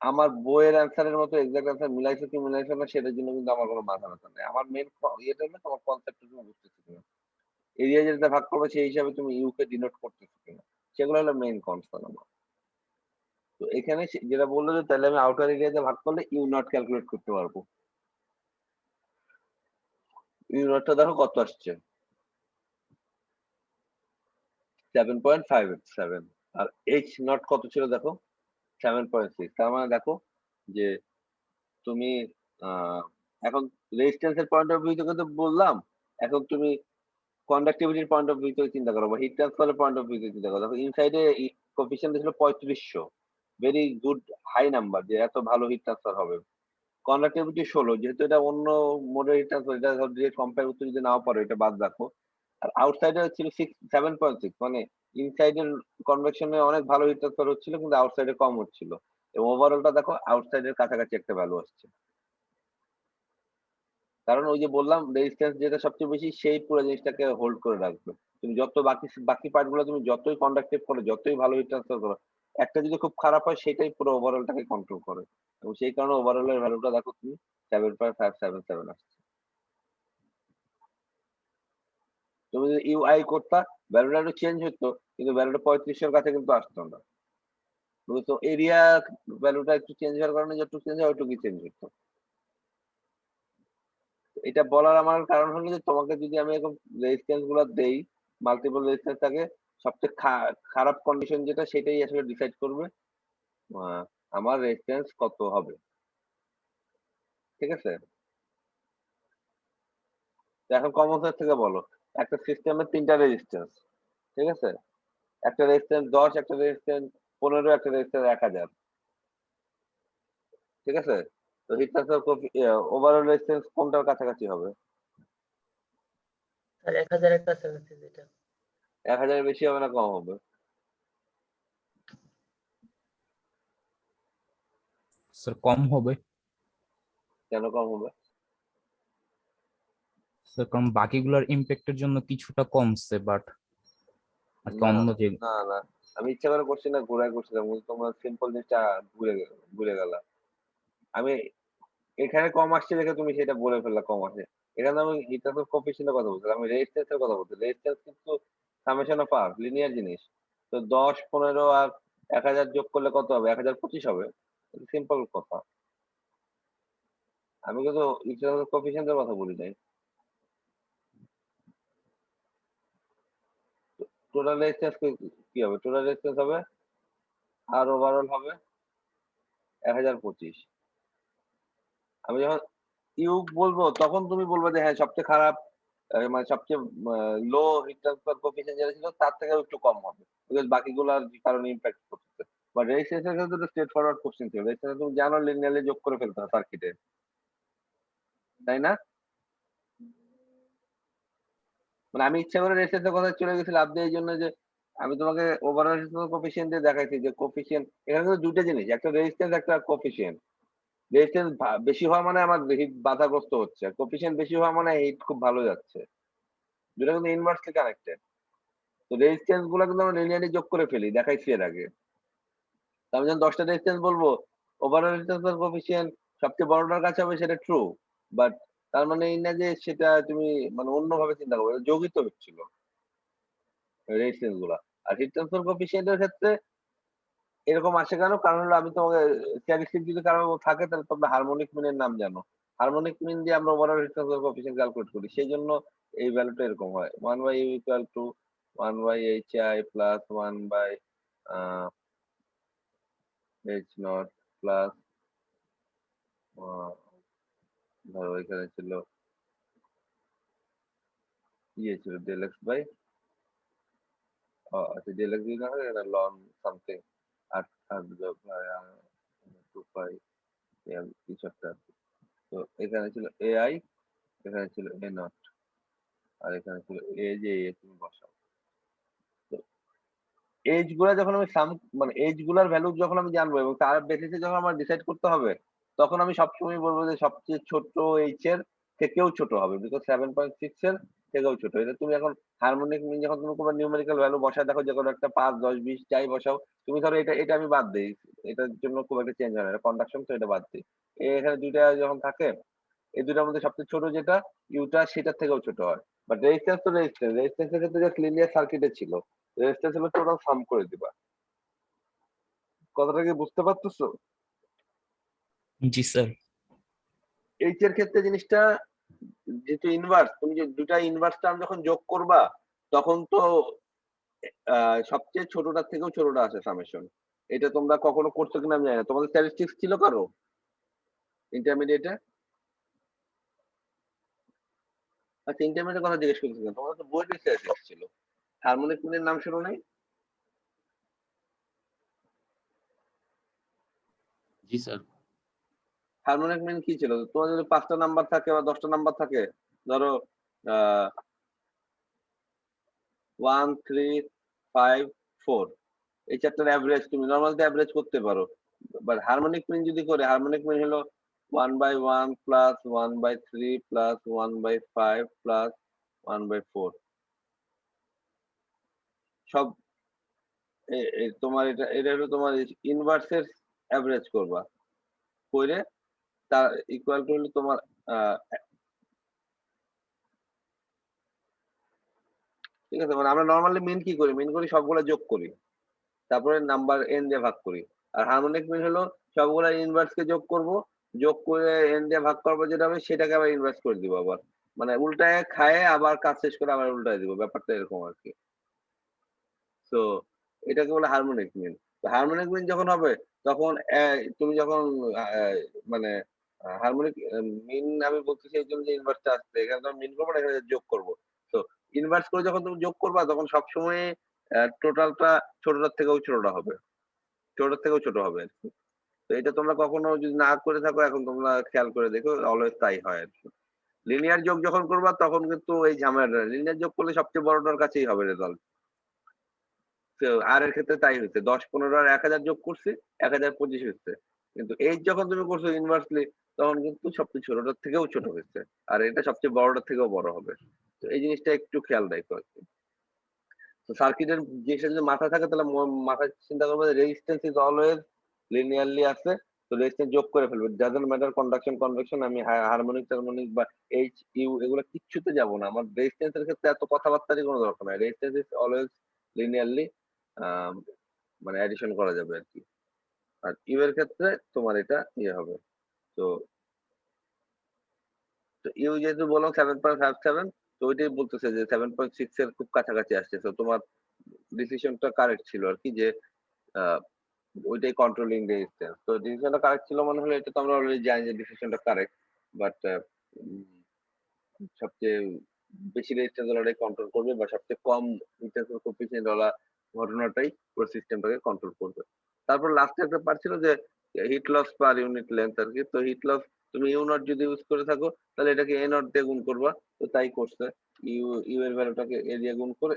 আমার বইয়ের অ্যান্সারের মতো এক্সাক্ট অ্যান্সার মিলাইছো কি মিলাইছো না সেটার জন্য কিন্তু আমার কোনো মাথা ব্যথা নেই। আমার মেন ইয়েটা হলো তোমার কনসেপ্ট তুমি বুঝতেছো কিনা, এরিয়া যেটা ভাগ করবে সেই হিসাবে তুমি ইউ কে ডিনোট করতেছো কিনা, সেগুলো হলো মেইন কনসার্ন আমার। তো এখানে যেটা বললো যে তাহলে আমি আউটার এরিয়াতে ভাগ করলে ইউ নট ক্যালকুলেট করতে পারবো। ইউ নটটা দেখো কত আসছে, 7.587। আর এইচ নট কত ছিল দেখো, 7.6। তার মানে দেখো যে তুমি এখন রেজিস্ট্যান্সের পয়েন্ট অফ ভিউ থেকে তো বললাম, এখন তুমি কন্ডাক্টিভিটির পয়েন্ট অফ ভিউ থেকে চিন্তা করো বা হিট ট্রান্সফারের পয়েন্ট অফ ভিউ থেকে চিন্তা করো। দেখো ইনসাইডে কোফিশিয়েন্ট ছিল 3500, ভেরি গুড হাই নাম্বার, যে এত ভালো হিট ট্রান্সফার হবে। কন্ডাক্টিভিটি 16, যেহেতু এটা অন্য মোডের হিট ট্রান্সফার, এটা ডিরেক্ট কম্পেয়ার করতে যদি নাও পারো এটা বাদ রাখো। আর আউটসাইডে ছিল 7.6, মানে ইনসাইডের কনভেকশনে অনেক ভালো হিট ট্রান্সফার হচ্ছিল কিন্তু আউটসাইডে কম হচ্ছিল, এবং ওভারঅলটা দেখো আউটসাইডের কাছাকাছি একটা ভ্যালু আসছে। কারণ ওই যে বললাম রেজিস্ট্যান্স যেটা সবচেয়ে বেশি সেই পুরো জিনিসটাকে হোল্ড করে রাখবে। তুমি যত বাকি বাকি পার্ট গুলো তুমি যতই কন্ডাক্টিভ করো, যতই ভালো হিট ট্রান্সফার করো, একটা যদি খুব খারাপ হয় সেটাই পুরো ওভারঅলটাকে কন্ট্রোল করে, এবং সেই কারণে ওভারঅল এর ভ্যালুটা দেখো তুমি 7.577 আসছে। তুমি যদি ইউআই করতা ভ্যালুটা একটু চেঞ্জ হতো, কিন্তু ভ্যালুটা 3500 কাছে কিন্তু আসতো না। বুঝছো, এরিয়া ভ্যালুটা একটু চেঞ্জ হওয়ার কারণে যতটুকু চেঞ্জ হয় ওইটুকুই চেঞ্জ হতো। এটা বলার আমার কারণ হলো যে তোমাকে যদি আমি এরকম রেজিস্ট্যান্স গুলো দেই, মাল্টিপল রেজিস্ট্যান্স থাকে, সবচেয়ে খারাপ কন্ডিশন যেটা সেটাই আসলে ডিসাইড করবে আমার রেজিস্ট্যান্স কত হবে। ঠিক আছে, তো এখন কমন সেন্স থেকে বলো, একটা সিস্টেমের 3টা রেজিস্ট্যান্স, ঠিক আছে, একটা রেজিস্ট্যান্স 10, একটা রেজিস্ট্যান্স 15, একটা রেজিস্ট্যান্স 1000, ঠিক আছে। তো হিট ট্রান্সফার ওভারঅল রেজিস্ট্যান্স কোনটার কাছাকাছি হবে? আর 1000-এর কাছাকাছি যেটা। 1000 বেশি হবে না কম হবে? স্যার কম হবে কেন কম হবে? স্যার, কারণ বাকিগুলোর ইম্প্যাক্টের জন্য কিছুটা কমছে, বাট আর কি না অন্য যে না না, আমি ইচ্ছা করে করছি না, ঘুরায় করছিলাম, কিন্তু তোমরা সিম্পল জিনিসটা ঘুরে গেল। আমি এখানে কম আসছে দেখে তুমি সেটা বলে ফেললা কম আসে। এখানে আমি এটা তো কোফিশিয়েন্টের কথা বলছিলাম, আমি রেজিস্ট্যান্স এর কথা বলছি। রেজিস্ট্যান্স কিন্তু সামেশন অফ আর লিনিয়ার জিনিস। তো 10, 15 আর 1000 যোগ করলে কত হবে? 1025 হবে। সিম্পল কথা, আমি কিন্তু কোফিশিয়েন্টের কথা বলি নাই। টোটাল রেজিস্ট্যান্স কি হবে? টোটাল রেজিস্ট্যান্স হবে আর ওভারঅল হবে 1025। আমি যখন ইউ বলবো তখন তুমি বলবে যে হ্যাঁ সবচেয়ে খারাপ, মানে সবচেয়ে লো হিট ট্রান্সফার কোএফিসিয়েন্ট যেটা ছিল তার থেকেও একটু কম হবে, বিকজ বাকিগুলোর কারণে ইম্প্যাক্ট করতেছে। বা রেজিস্ট্যান্সের ক্ষেত্রে তো স্ট্রেট ফরওয়ার্ড কোশ্চেন ছিল, রেজিস্ট্যান্স তুমি জানো লিনিয়ারলি যোগ করে ফেলতে হয় সার্কিটে, তাই না? মানে আমি ইচ্ছা করে রেজিস্ট্যান্সের কথা চলে গেছি লাভ দিয়ে, এই জন্য যে আমি তোমাকে ওভারঅল কোএফিসিয়েন্ট দিয়ে দেখাইছি যে কোএফিসিয়েন্ট এখানে কিন্তু দুইটা জিনিস, একটা রেজিস্ট্যান্স একটা কোএফিসিয়েন্ট। রেজিস্ট্যান্স বেশি হওয়া মানে আমার হিট বাধাগ্রস্ত হচ্ছে, আর কোএফিসিয়েন্ট বেশি হওয়া মানে হিট খুব ভালো যাচ্ছে। দুটো কিন্তু ইনভার্সলি কানেক্টেড। তো রেজিস্ট্যান্স গুলো কিন্তু আমরা লিনিয়ারলি যোগ করে ফেলি, দেখাইছি এর আগে। তো আমি যখন 10টা রেজিস্ট্যান্স বলবো, ওভারঅল রেজিস্ট্যান্স কোএফিসিয়েন্ট সবচেয়ে বড়টার কাছে হবে, সেটা ট্রু। বাট তার মানে এই না যে সেটা তুমি মানে অন্যভাবে চিন্তা করবে, যোগই তো হচ্ছিল রেজিস্ট্যান্স গুলা। আর হিট ট্রান্সফার কোএফিসিয়েন্টের ক্ষেত্রে এরকম আসে কেন? কারণ হলো আমি তোমাকে স্ট্যাটিস্টিক যদি কারো থাকে তাহলে তোমরা হারমোনিক মিনের নাম জানো। হারমোনিক মিন দিয়ে আমরা overall heat transfer coefficient calculate করি, সেই জন্য এই ভ্যালুটা এরকম হয় 1/u equal to 1/hi plus 1 by H not plus ধরো এখানে ছিল ছিল ডেল এক্স বাই, আচ্ছা ডেল এক্স না হয় এটা লন সামথিং 2 পাই কিছু একটা। তো এখানে ছিল এআই, এখানে ছিল এ নট, আর এখানে ছিল এ, যে এ তুমি বসাও। তো এজ গুলা যখন আমি মানে এজ গুলার ভ্যালু যখন আমি জানবো এবং তার বেসিসে যখন আমার ডিসাইড করতে হবে, তখন আমি সবসময় বলবো যে সবচেয়ে ছোট এইচ এর থেকেও ছোট হবে, বিকজ 7.6 এর থেকেও ছোট। এটা তুমি এখন হারমোনিক মিন যখন তুমি কোনো নিউমেরিক্যাল ভ্যালু বসায় দেখো, যে কোনো একটা 5, 10, 20 যাই বসাও, তুমি ধরো এটা এটা আমি বাদ দিই, এটার জন্য খুব একটা চেঞ্জ হয় না, এটা কন্ডাকশন, তো এটা বাদ দিই। এখানে দুইটা যখন থাকে, এই দুটার মধ্যে সবচেয়ে ছোট যেটা ইউটা, সেটার থেকেও ছোট হয়। বাট রেজিস্ট্যান্স তো রেজিস্ট্যান্সের ক্ষেত্রে জাস্ট লিনিয়ার সার্কিটে ছিল, রেজিস্ট্যান্স হলো টোটাল সাম করে দিবা। কথাটা কি বুঝতে পারতেছো? জি স্যার। এইচ এর ক্ষেত্রে জিনিসটা যেহেতু ইনভার্স, তুমি যে দুটা ইনভার্স টার্ম যখন যোগ করবা তখন তো সবচেয়ে ছোটটার থেকেও ছোটটা আসে সামেশন। এটা তোমরা কখনো করছো কিনা আমি জানি না। তোমাদের স্ট্যাটিস্টিক্স ছিল কারো ইন্টারমিডিয়েটে? আচ্ছা, ইন্টারমিডিয়েটের কথা জিজ্ঞেস করছি না, তোমাদের তো বইতে স্ট্যাটিস্টিক্স ছিল। হারমোনিক মিনের নাম শুনো নাই? জি স্যার। হারমোনিক মিন কি ছিল? তোমার যদি ৫ টা নাম্বার থাকে বা ১০ টা নাম্বার থাকে, ধরো আহ 1, 3, 5, 4 এই ৪ টার এভারেজ তুমি নরমালি এভারেজ করতে পারো। বাট হারমোনিক মিন যদি করে, হারমোনিক মিন হলো 1/1 প্লাস 1/3 প্লাস 1/5 প্লাস 1/4 সব তোমার এটা হলো তোমার ইনভার্সের এভারেজ করবা। করে তার ইকুয়াল টু হলো তোমার আহ ঠিক আছে? মানে আমরা নরমালি মিন কি করি? মিন করি সবগুলা যোগ করি। তারপরে নাম্বার n দিয়ে ভাগ করি। আর হারমোনিক মিন হলো সবগুলা ইনভার্স কে যোগ করব, যোগ করে n দিয়ে ভাগ করবো যেটা হবে সেটাকে আবার ইনভার্স করে দিব আবার। মানে উল্টায় খায়ে আবার কাজ শেষ করে আবার উল্টায় দিব। ব্যাপারটা এরকম আরকি। সো এটাকে বলে হারমোনিক মিন। তো হারমোনিক মিন যখন হবে তখন তুমি যখন আ মানে হারমোনিক মিন আমি বলতেছি এইজন্য যে ইনভার্সটা আসছে। এখানে তো মিন করব না, এখানে যোগ করব। তো ইনভার্স করে যখন তুমি যোগ করবা তখন সবসময় টোটালটা ছোটটার থেকেও ছোটটা হবে। ছোটর থেকেও ছোট হবে আরকি। তো এটা তোমরা কখনো যদি না করে থাকো এখন তোমরা খেয়াল করে দেখো অলওয়েজ তাই হয় আরকি। লিনিয়ার যোগ যখন করবা তখন কিন্তু এই ঝামেলাটা নাই। লিনিয়ার যোগ করলে সবচেয়ে বড়টার কাছেই হবে রেজাল্ট। তো আর এর ক্ষেত্রে তাই হইছে। ১০, ১৫ আর ১০০০ যোগ করছি, ১০২৫ হইছে। কিন্তু এই যখন তুমি করছো ইনভার্সলি তখন কিন্তু সবচেয়ে ছোটটার থেকেও ছোট হইছে। আর এটা সবচেয়ে বড়টার থেকেও বড় হবে। তো এই জিনিসটা একটু খেয়াল রাখো আরকি। তো সার্কিটের জিনিসটা যদি মাথায় থাকে তাহলে মাথায় চিন্তা করবে যে রেজিস্ট্যান্স ইজ অলওয়েজ লিনিয়ারলি আছে। তো রেজিস্ট্যান্স যোগ করে ফেলবে। ডাজন্ট ম্যাটার কন্ডাকশন, কনভেকশন আমি হারমোনিক টারমোনিক বা এইচ ইউ এগুলো কিচ্ছুতে যাব না। আমার রেজিস্ট্যান্স এর ক্ষেত্রে এত কথাবার্তারই কোনো দরকার নাই। রেজিস্ট্যান্স ইজ অলওয়েজ লিনিয়ারলি আ মানে অ্যাডিশন করা যাবে আরকি। আর ইউ এর ক্ষেত্রে তোমার এটা ইয়ে হবে। তো ইউ যেহেতু বললাম 7.57 তো ওইটাই বলতেছে যে 7.6 এর খুব কাছাকাছি আসছে। তো তোমার ডিসিশনটা কারেক্ট ছিল আরকি যে আ ওইটাই কন্ট্রোলিং রেজিস্ট্যান্স। তো ডিসিশনটা কারেক্ট ছিল মানে হলো এটা তো আমরা অলরেডি জানি যে ডিসিশনটা কারেক্ট। বাট উম সবচেয়ে বেশি রেজিস্ট্যান্স ওয়ালাটাই কন্ট্রোল করবে বা সবচেয়ে কম ইন্টারফেস কোএফিসিয়েন্ট ওয়ালা ঘটনাটাই পুরো সিস্টেমটাকে কন্ট্রোল করবে। তারপর লাস্টে একটা পার্ট ছিল যে heat loss per unit length আরকি। তো হিট লস তুমি ইউ নট যদি ইউজ করে থাকো তাহলে এটাকে এ নট দিয়ে গুণ করবা। তো তাই করছে। ইউ এর ভ্যালুটাকে এ দিয়ে গুণ করে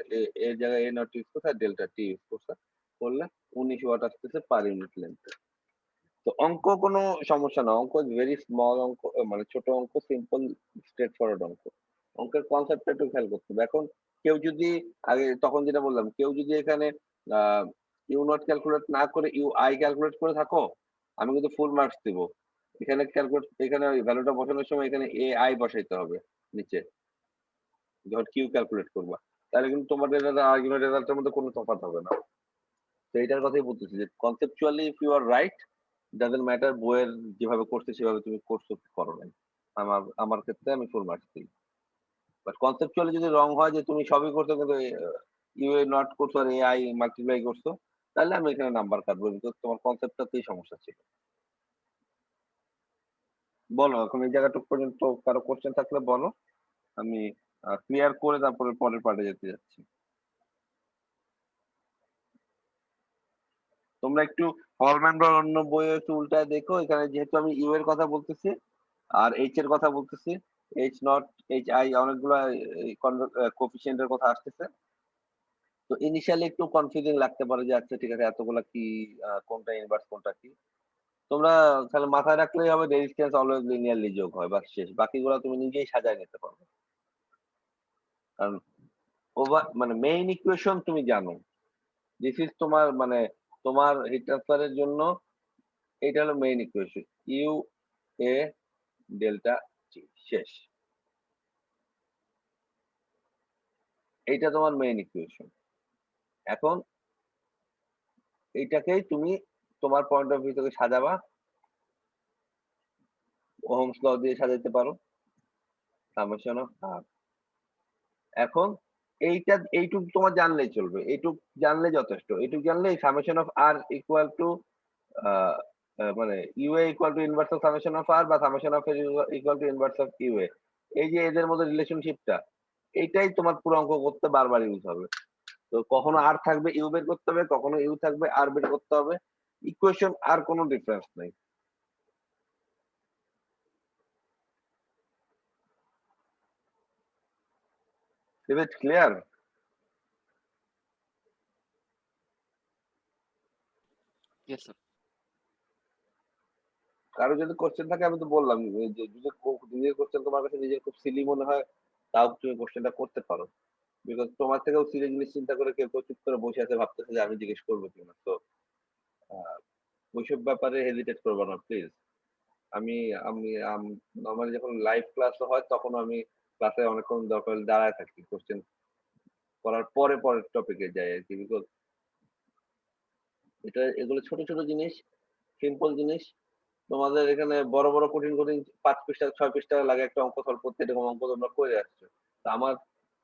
এর জায়গায় এ নট ইউজ করছে আর ডেল্টা টি ইউজ করছে। করলে ১৯ ওয়াট আসতেছে পার ইউনিট লেংথ। তো অঙ্ক কোনো সমস্যা না। অঙ্ক ভেরি স্মল অঙ্ক মানে ছোট অঙ্ক, সিম্পল স্ট্রেট ফরওয়ার্ড অঙ্ক। অঙ্কের কনসেপ্টটা একটু খেয়াল করতে হবে। এখন কেউ যদি আগে তখন যেটা বললাম, কেউ যদি এখানে আ ইউ নট ক্যালকুলেট না করে ইউ আই ক্যালকুলেট করে থাকো, আমি কিন্তু ফুল মার্কস দিব। এখানে ওই ভ্যালুটা বসানোর সময় এখানে এ আই বসাইতে হবে নিচে। যখন কিউ ক্যালকুলেট করবা। তাহলে কিন্তু তোমার রেজাল্ট আর আর্গুমেন্ট রেজাল্টের মধ্যে কোনো তফাৎ হবে না। তো এইটার কথাই বলতেছি যে conceptually if you are right doesn't matter বইয়ের যেভাবে করছে সেভাবে তুমি করছো কি করো নাই। আমার ক্ষেত্রে আমি ফুল মার্কস দিই। বাট কনসেপচুয়ালি যদি রং হয় যে তুমি সবই করছো কিন্তু ইউ এ নট করছো আর এআই মাল্টিপ্লাই করছো তাহলে আমি এখানে নাম্বার কাটবো বিকজ তোমার কনসেপ্টটাতেই সমস্যা ছিল। বলো এখন এই জায়গাটুকু পর্যন্ত কারো কোশ্চেন থাকলে বলো, আমি ক্লিয়ার করে তারপরে পরের পার্টে যেতে যাচ্ছি। তোমরা একটু হলম্যান বা অন্য বইয়ে একটু উল্টায় দেখো, এখানে যেহেতু আমি ইউ এর কথা বলতেছি আর এইচ এর কথা বলতেছি, এইচ নট এইচ আই অনেকগুলো কোফিসিয়েন্টের কথা আসতেছে। তো ইনিশিয়ালি একটু কনফিউজিং লাগতে পারে যে আচ্ছা ঠিক আছে এতগুলা কি কোনটা ইনভার্স কোনটা কি। তোমরা তাহলে মাথায় রাখলেই হবে রেজিস্ট্যান্স অলওয়েজ লিনিয়ারলি যোগ হয় বাস শেষ। বাকিগুলো তুমি নিজেই সাজায় নিতে পারবে। কারণ মানে মেইন ইকুয়েশন তুমি জানো। দিস ইজ তোমার মানে তোমার হিট ট্রান্সফারের জন্য এটা হলো main equation. U A delta T শেষ। এইটা তোমার মেইন ইকুয়েশন। এখন এইটাকেই তুমি তোমার পয়েন্ট অফ ভিউ থেকে সাজাবা, ওহমস ল দিয়ে সাজাইতে পারো, সামেশন অফ আর। এখন এইটুক তোমার জানলেই চলবে, এইটুক জানলে যথেষ্ট। এইটুক জানলে summation of R equal to মানে UA equal to inverse of summation of R, বা summation of equal to inverse of UA. এই যে এদের মধ্যে রিলেশনশিপটা, এইটাই তোমার পুরো অঙ্ক করতে বারবার ইউজ হবে। তো কখনো আর থাকবে ইউ বের করতে হবে, কখনো ইউ থাকবে আর বের করতে হবে। ইকুয়েশন আর কোনো ডিফারেন্স নাই। Is it clear? Yes, sir. কারো যদি কোশ্চেন থাকে, আমি তো বললাম যে যদি নিজের কোশ্চেন তোমার কাছে নিজের খুব সিলি মনে হয়, তাও তুমি কোশ্চেনটা করতে পারো। বিকজ তোমার থেকেও সিলি জিনিস চিন্তা করে কেউ চুপ করে বসে আছে, ভাবতেছে যে আমি জিজ্ঞেস করবো কিনা। তো ওইসব ব্যাপারে হেজিটেট করবো না প্লিজ। আমি আমি নর্মালি যখন লাইভ ক্লাস হয় তখন আমি ক্লাসে অনেকক্ষণ দরকার হলে দাঁড়ায় থাকি, কোশ্চেন করার পরে পরের টপিকে যাই আর কি। বিকজ এগুলো ছোট ছোট জিনিস, সিম্পল জিনিস। তোমাদের এখানে বড় বড় কঠিন কঠিন 5 পৃষ্ঠা 6 পৃষ্ঠা লাগে একটা অঙ্ক সলভ করতে, এরকম অঙ্ক তোমরা করে আসছো। তো আমার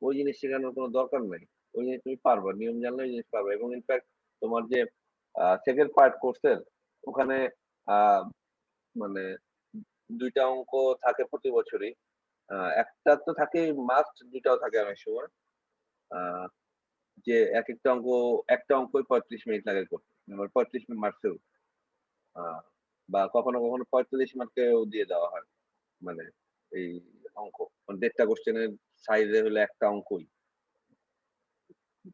ওই জিনিস শেখানোর কোনো দরকার নাই। ওই জিনিস তুমি পারবা, নিয়ম জানলে ওই জিনিস পারবা। এবং ইনফ্যাক্ট তোমার যে সেকেন্ড পার্ট কোর্সের ওখানে মানে 2টা অঙ্ক থাকে প্রতি বছরই। একটা তো থাকে মাস্ট, 2টাও থাকে অনেক সময়। যে একটা অঙ্কই 35 মিনিট লাগে করতে, 35 মিনিট মার্কসেও, বা কখনো কখনো 45 মার্কেও দিয়ে দেওয়া হয়। মানে এই অঙ্ক 1.5টা কোশ্চেনের সাইজে হলে একটা অঙ্কই।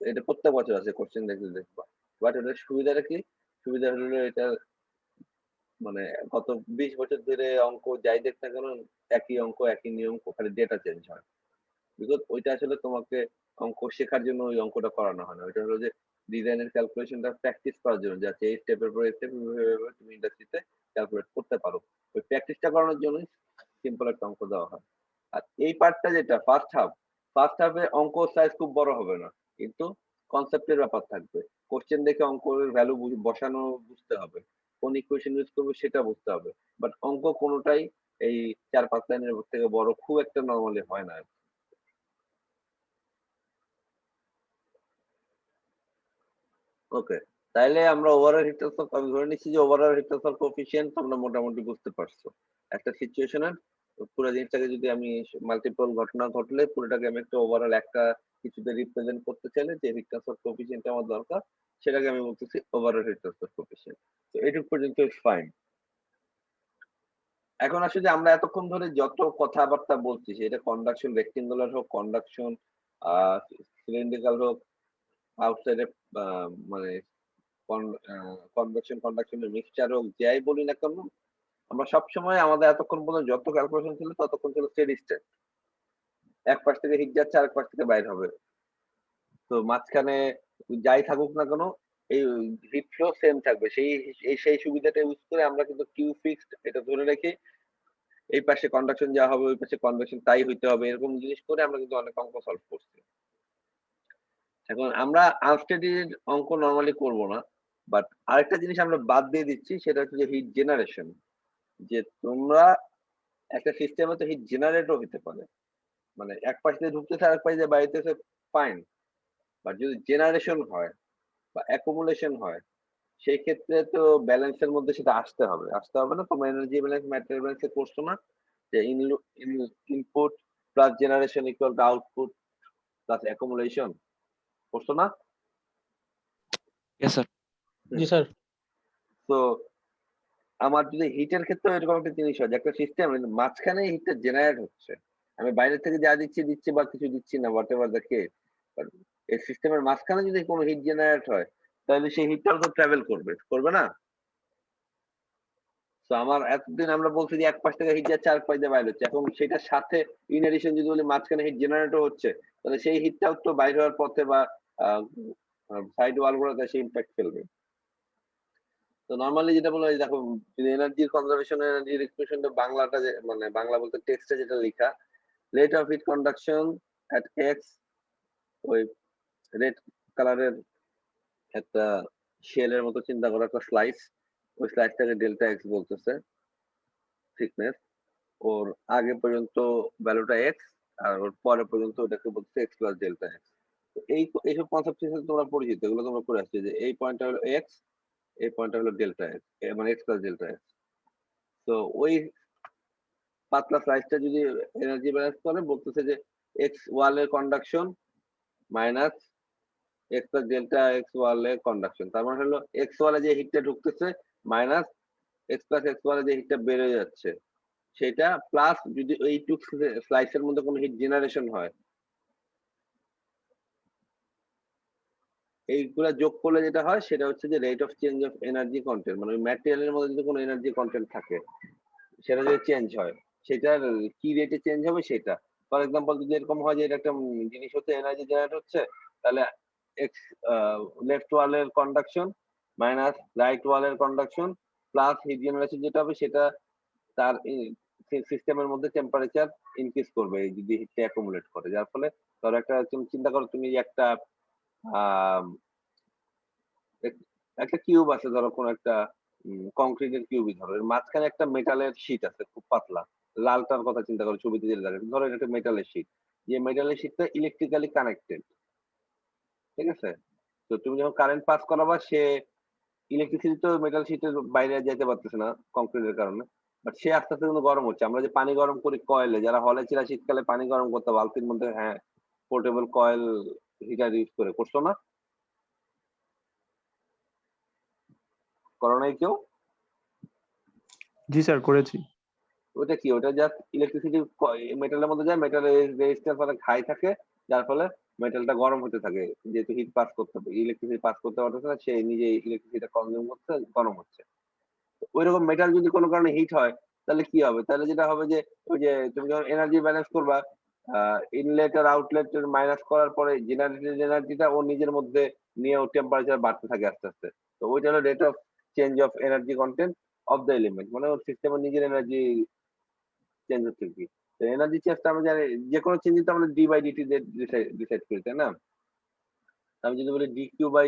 এটা প্রত্যেক বছর আছে, কোশ্চেন দেখলে দেখবা। বাট এটার সুবিধাটা কি? সুবিধা হলো এটা মানে গত 20 বছর ধরে অঙ্ক যাই দেখ না কেন, একই অঙ্ক একই নিয়ম, খালি ডেটা চেঞ্জ হয়। বিকজ ওইটা আসলে তোমাকে অঙ্ক শেখার জন্য ওই অঙ্কটা করানো হয় না। ওইটা হলো যে ডিজাইনের ক্যালকুলেশনটা প্র্যাকটিস করার জন্য, যাতে এই স্টেপের পর স্টেপ তুমি ইন্ডাস্ট্রিতে ক্যালকুলেট করতে পারো। ওই প্র্যাকটিসটা করানোর জন্য সিম্পল একটা অঙ্ক দেওয়া হয়। আর এই পার্টটা যেটা ফার্স্ট হাফে অঙ্ক সাইজ খুব বড় হবে না, কিন্তু কনসেপ্টের ব্যাপার থাকবে। কোশ্চেন দেখে অঙ্কের ভ্যালু বসানো বুঝতে হবে, কোন ইকুয়েশন ইউজ করবে সেটা বুঝতে হবে। বাট অঙ্ক কোনোটাই এই 4-5 লাইনের থেকে বড় খুব একটা নর্মালি হয় না। ওকে, তাইলে আমরা ওভারঅল হিট ট্রান্সফার, আমি ধরে নিচ্ছি যে ওভারঅল হিট ট্রান্সফার কোএফিসিয়েন্ট তোমরা মোটামুটি বুঝতে পারছো। একটা সিচুয়েশনের পুরো জিনিসটাকে যদি আমি মাল্টিপল ঘটনা ঘটলে পুরোটাকে আমি একটা ওভারঅল একটা কিছুতে রিপ্রেজেন্ট করতে চাইলে যে হিট ট্রান্সফার কোএফিসিয়েন্ট আমার দরকার, সেটাকে আমি বলতেছি ওভারঅল হিট ট্রান্সফার কোএফিসিয়েন্ট। তো এইটুকু পর্যন্ত ফাইন। এখন আসলে আমরা এতক্ষণ ধরে যত কথাবার্তা বলছি, সেটা কন্ডাকশন রেক্টেঙ্গুলার হোক, কন্ডাকশন সিলিন্ড্রিক্যাল হোক, আউটসাইডে মানে কন্ডাকশনের মিক্সচার হোক, যাই বলি না কেন, আমরা সবসময় আমাদের এতক্ষণ পর্যন্ত যত ক্যালকুলেশন ছিল ততক্ষণ ছিল স্টেডি স্টেট। এক পাশ থেকে হিট যাচ্ছে, আরেক পাশ থেকে বাইর হবে। তো মাঝখানে যাই থাকুক না কেন, এই হিট ফ্লো সেম থাকবে। সেই সুবিধাটা ইউজ করে আমরা কিন্তু কিউ ফিক্সড এটা ধরে রেখে এই পাশে কন্ডাকশন যা হবে ওই পাশে কনভেকশন তাই হইতে হবে, এরকম জিনিস করে আমরা কিন্তু অনেক অঙ্ক সলভ করছি। এখন আমরা আনস্টেডি অঙ্ক নর্মালি করব না, বাট আরেকটা জিনিস আমরা বাদ দিয়ে দিচ্ছি, সেটা হচ্ছে যে হিট জেনারেশন। যে তোমরা একটা সিস্টেমে তো হিট জেনারেটও হতে পারে, মানে এক পাশ দিয়ে ঢুকতেছে আরেক পাশ দিয়ে বাইরেতেছে, ফাইন। বাট যদি জেনারেশন হয় বা অ্যাকুমুলেশন হয়, সেই ক্ষেত্রে তো ব্যালেন্সের মধ্যে সেটা আসতে হবে না? তোমরা এনার্জি ব্যালেন্স ম্যাটেরিয়াল ব্যালেন্সে করছো না, যে input plus generation equal to output plus accumulation, করছো না? Yes, sir. জি স্যার। তো আমার যদি হিটের ক্ষেত্রে এরকম একটা জিনিস হয় যে একটা সিস্টেম মাঝখানে হিটটা জেনারেট হচ্ছে, আমি বাইরে থেকে যা দিচ্ছি বা কিছু দিচ্ছি না, হোয়াট এভার দ্য কেস, এই সিস্টেমের মাঝখানে যদি কোনো হিট জেনারেট হয়, তাহলে সেই হিটটাও তো ট্রাভেল করবে না? তো আমার এতদিন আমরা বলছি যে এক পাশ থেকে হিট যাচ্ছে আরেক পাশ দিয়ে বাইরে হচ্ছে, এখন সেটার সাথে ইন এডিশন যদি বলি মাঝখানে হিট জেনারেটও হচ্ছে, তাহলে সেই হিটটাও তো বাইরে হওয়ার পথে বা সাইড ওয়াল গুলোতে সেই ইম্প্যাক্ট ফেলবে। তো নর্মালি যেটা বলা হয়, দেখো এনার্জি কনজারভেশন এনার্জির ইকুয়েশনটা বাংলাটা মানে বাংলা বলতে টেক্সটে যেটা লেখা, rate of heat conduction at x, ওই রেড কালারের একটা শেলের মতো চিন্তা করা একটা স্লাইস, ওই স্লাইসটাকে ডেল্টা এক্স বলতেছে থিকনেস, ওর আগে পর্যন্ত ভ্যালুটা এক্স আর ওর পরে পর্যন্ত ওটাকে বলছে এক্স প্লাস ডেল্টা এক্স। এইসব কনসেপ্ট হিসেবে তোমরা পরিচিত, এগুলো তোমরা করে আসছো যে এই পয়েন্টটা হলো এক্স, এই পয়েন্টটা হলো ডেল্টা এক্স, মানে এক্স প্লাস ডেল্টা এক্স। তো ওই পাতলা স্লাইসটা যদি এনার্জি ব্যালেন্স করে বলতেছে যে এক্স ওয়ালের conduction minus x plus delta x ওয়ালের কন্ডাকশন, তার মানে হলো এক্স ওয়ালে যে হিটটা ঢুকতেছে মাইনাস এক্স প্লাস এক্স ওয়ালে যে হিটটা বেড়ে যাচ্ছে সেটা, প্লাস যদি এইটুক স্লাইসের মধ্যে কোনো হিট জেনারেশন হয়, এইগুলা যোগ করলে যেটা হয় সেটা হচ্ছে যে rate of change of energy content, মানে ওই ম্যাটেরিয়ালের মধ্যে যদি কোনো এনার্জি কন্টেন্ট থাকে সেটা যদি চেঞ্জ হয় সেটার কি রেটে চেঞ্জ হবে সেটা। ফর এক্সাম্পল যদি এরকম হয় যে এটা একটা জিনিস হচ্ছে এনার্জি জেনারেট হচ্ছে, তাহলে এক্স লেফট ওয়ালের কন্ডাকশন মাইনাস রাইট ওয়ালের কন্ডাকশন প্লাস হিট জেনারেশন যেটা হবে সেটা তার সিস্টেমের মধ্যে টেম্পারেচার ইনক্রিজ করবে এই যদি হিটটা অ্যাকুমুলেট করে, যার ফলে ধরো একটা তুমি চিন্তা করো তুমি একটা আহ একটা কিউব আছে, ধরো কোন একটা কংক্রিটের কিউবই ধরো, এর মাঝখানে একটা মেটালের শীট আছে খুব পাতলা, লালটার কথা চিন্তা করো ছবিতে যেটা দেখে, ধরো এটা একটা মেটালের শীট, যে মেটালের শীটটা ইলেকট্রিক্যালি কানেক্টেড, ঠিক আছে? তো তুমি যখন কারেন্ট পাস করাবা সে ইলেকট্রিসিটি তো মেটাল শীটের বাইরে যেতে পারতেছে না কংক্রিটের কারণে, বাট সে আস্তে আস্তে কিন্তু গরম হচ্ছে। আমরা যে পানি গরম করি কয়েলে, যারা হলে ছিল শীতকালে পানি গরম করতে বালতির মধ্যে, হ্যাঁ পোর্টেবল কয়েল হিটার ইউজ করে, করছো না? করো নাই কেউ? জি স্যার করেছি। ওটা কি, ওটা জাস্ট ইলেকট্রিসিটি মেটালের মধ্যে যায়, মেটালের রেজিস্ট্যান্স অনেক হাই থাকে, যার ফলে মেটালটা গরম হতে থাকে, যেহেতু হিট পাস করতে হবে, ইলেকট্রিসিটি পাস করতে পারতেছে না, সে নিজে ইলেকট্রিসিটি কনজিউম করতে গরম হচ্ছে। ওই রকম মেটাল যদি কোনো কারণে হিট হয় তাহলে কি হবে, তাহলে যেটা হবে যে ওই যে তুমি যখন এনার্জি ব্যালেন্স করবা, ইনলেট আর আউটলেট মাইনাস করার পরে জেনারেটেড এনার্জিটা ও নিজের মধ্যে নিয়ে ও টেম্পারেচার বাড়তে থাকে আস্তে আস্তে। তো ওইটা হলো rate of change of energy content of the element, মানে ওর সিস্টেমের নিজের এনার্জি চেঞ্জ হচ্ছে কি। তো এনার্জি চেঞ্জটা আমরা জানি যে কোনো চেঞ্জ তো আমরা ডি বাই ডিটি ডিসাইড করি, তাই না? আমি যদি বলি ডি কিউ বাই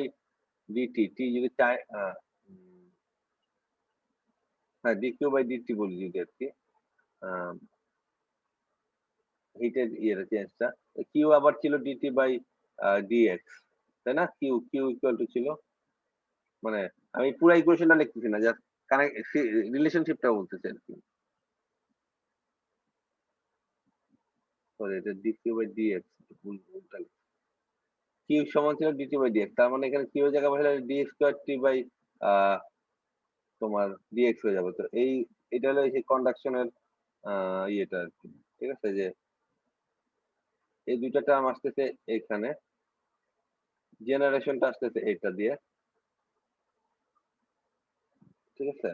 ডিটি, টি যদি চাই, হ্যাঁ ডি কিউ বাই ডিটি বলি যদি আর কি, হিটের ইয়ের চেঞ্জটা, কিউ আবার ছিল ডিটি বাই ডিএক্স, তাই না? কিউ কিউ ইকুয়াল টু ছিল, মানে আমি পুরো ইকুয়েশনটা লিখতেছি না, জাস্ট কানেক্ট রিলেশনশিপটা বলতেছি আর কি। সরি, এটা D Q by D X, Q সমান ছিল ডিটি বাই ডিএক্স, তার মানে এখানে কিউ জায়গা বসালে ডি স্কোয়ার টি বাই তোমার ডিএক্স হয়ে যাবে। তো এটা হলো এই কন্ডাকশনের ইয়েটা আর কি, ঠিক আছে? যে এই দুইটা টার্ম আসতেছে এখানে, জেনারেশনটা আসতেছে এটা দিয়ে, ঠিক আছে?